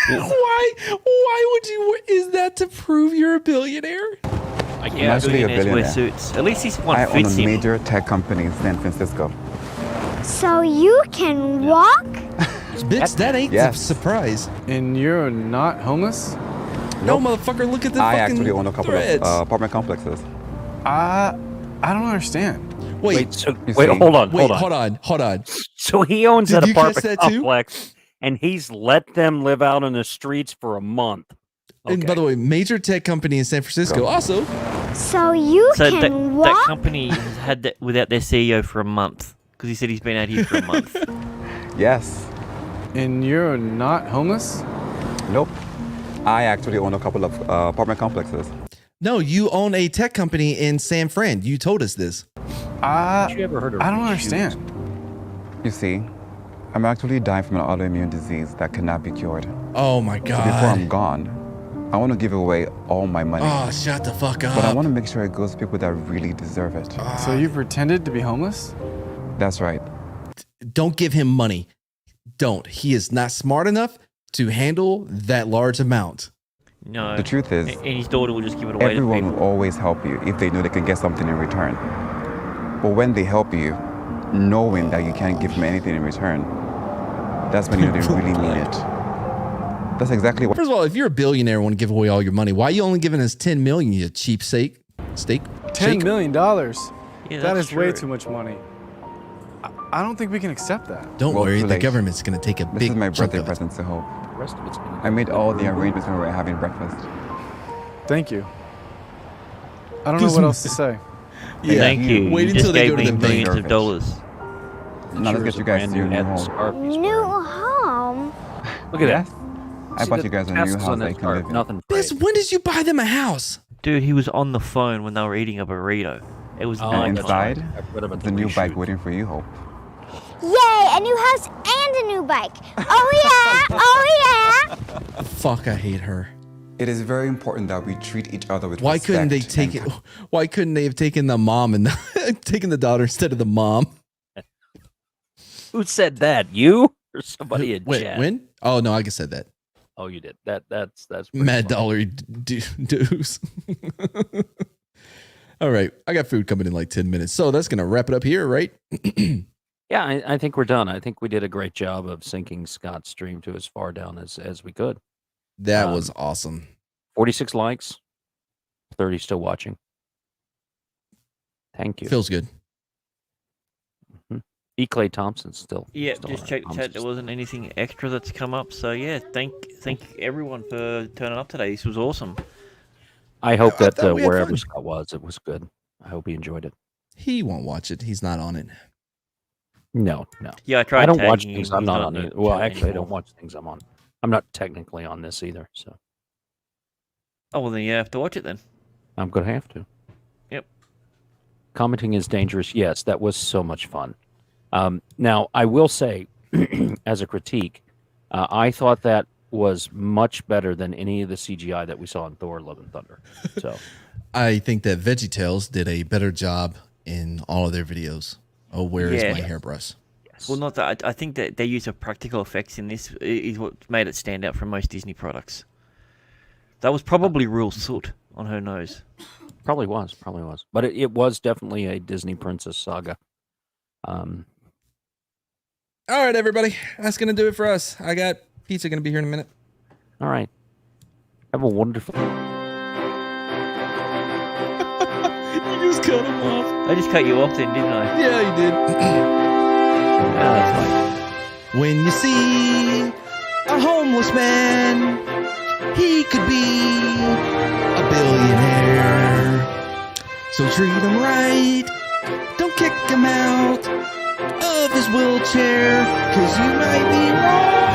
Why would you? Is that to prove you're a billionaire? I'm actually a Billionaires wear billionaire. suits. At least this one I own fits a him. major tech company in San Francisco. So you can walk? Bitch, that ain't Yes. a surprise. And you're not homeless? No, motherfucker, look at the I fucking actually own a couple threads. of apartment complexes. I don't understand. Wait, Hold on. hold on. So he owns Did that you catch apartment that too? complex, and he's let them live out in the streets for a month. And by the way, major tech company in San Francisco. Also, So you So can that walk? company has had that without their CEO for a month because he said he's been out here for a month. Yes. And you're not homeless? Nope. I actually own a couple of apartment complexes. No, you own a tech company in San Fran. You told us this. Have you ever heard of I don't BitChute? understand. You see, I'm actually dying from an autoimmune disease that cannot be cured. Oh my So before God. I'm gone, I want to give away all my money. Oh, shut the fuck up. But I want to make sure it goes to people that really deserve it. So you pretended to be homeless? That's right. Don't give him money. Don't. He is not smart enough to handle that large amount. No. The truth is, And his daughter will just give it away to everyone people. will always help you if they know they can get something in return. But when they help you, knowing that you can't give them anything in return, that's when you know they really mean it. That's exactly what. First of all, if you're a billionaire and want to give away all your money, why are you only giving us $10 million, you cheapsake? Steak? $10 million. Yeah, That that's is way true. too much money. I don't think we can accept that. Don't Well, worry, too the late. government's going to take a This big is my chunk birthday of it. present to Hope. The rest of it's gonna I made all the arrangements when we were having breakfast. Thank you. I don't know what else to say. Yeah. Thank you. Wait You until just they gave go to me the millions bank. of dollars. Now let's get you guys to your new home. New home? Look at Yes. that. I See, bought the you guys a new tassels house on that that you can scarf, live in. Nothing. Biz, when did you buy them a house? Dude, he was on the phone when they were eating a burrito. It was And nice. inside, there's a new bike waiting for you, Hope. Yay, a new house and a new bike. Oh yeah, oh yeah. Fuck, I hate her. It is very important that we treat each other with Why respect. couldn't they take it? Why couldn't they have taken the mom and taken the daughter instead of the mom? Who said that? You or somebody in Wait, chat? when? Oh no, I just said that. Oh, you did. That's pretty Mad funny. dollar dues. All right, I got food coming in like 10 minutes, so that's gonna wrap it up here, right? Yeah, I think we're done. I think we did a great job of syncing Scott's stream to as far down as we could. That was awesome. 46 likes, 30 still watching. Thank you. Feels good. E. Clay Thompson still. Yeah, still just on check it. chat. There wasn't anything extra that's come up. So yeah, thank everyone for turning up today. This was awesome. I hope I that thought we had wherever fun. Scott was, it was good. I hope he enjoyed it. He won't watch it. He's not on it. No. Yeah, I tried. I don't watch tagging things him. I'm He's not not on. the Either. Well, chat actually, I anymore. don't watch things I'm on. I'm not technically on this either, so Oh well, then you have to watch it then. I'm going to have to. Yep. Commenting is dangerous. Yes, that was so much fun. Now, I will say, as a critique, I thought that was much better than any of the CGI that we saw in Thor: Love and Thunder. So, I think that VeggieTales did a better job in all of their videos. Oh, where is Yeah. my hairbrush? Well, not that. I think that their use of practical effects in this is what made it stand out from most Disney products. That was probably real soot on her nose. probably was. But it was definitely a Disney princess saga. All right, everybody. That's going to do it for us. I got pizza going to be here in a minute. All right. Have a wonderful... You just cut him off. I just cut you off then, didn't I? Yeah, you did. That's fine. When you see a homeless man, he could be a billionaire. So treat him right. Don't kick him out of his wheelchair, 'cause you might be wrong.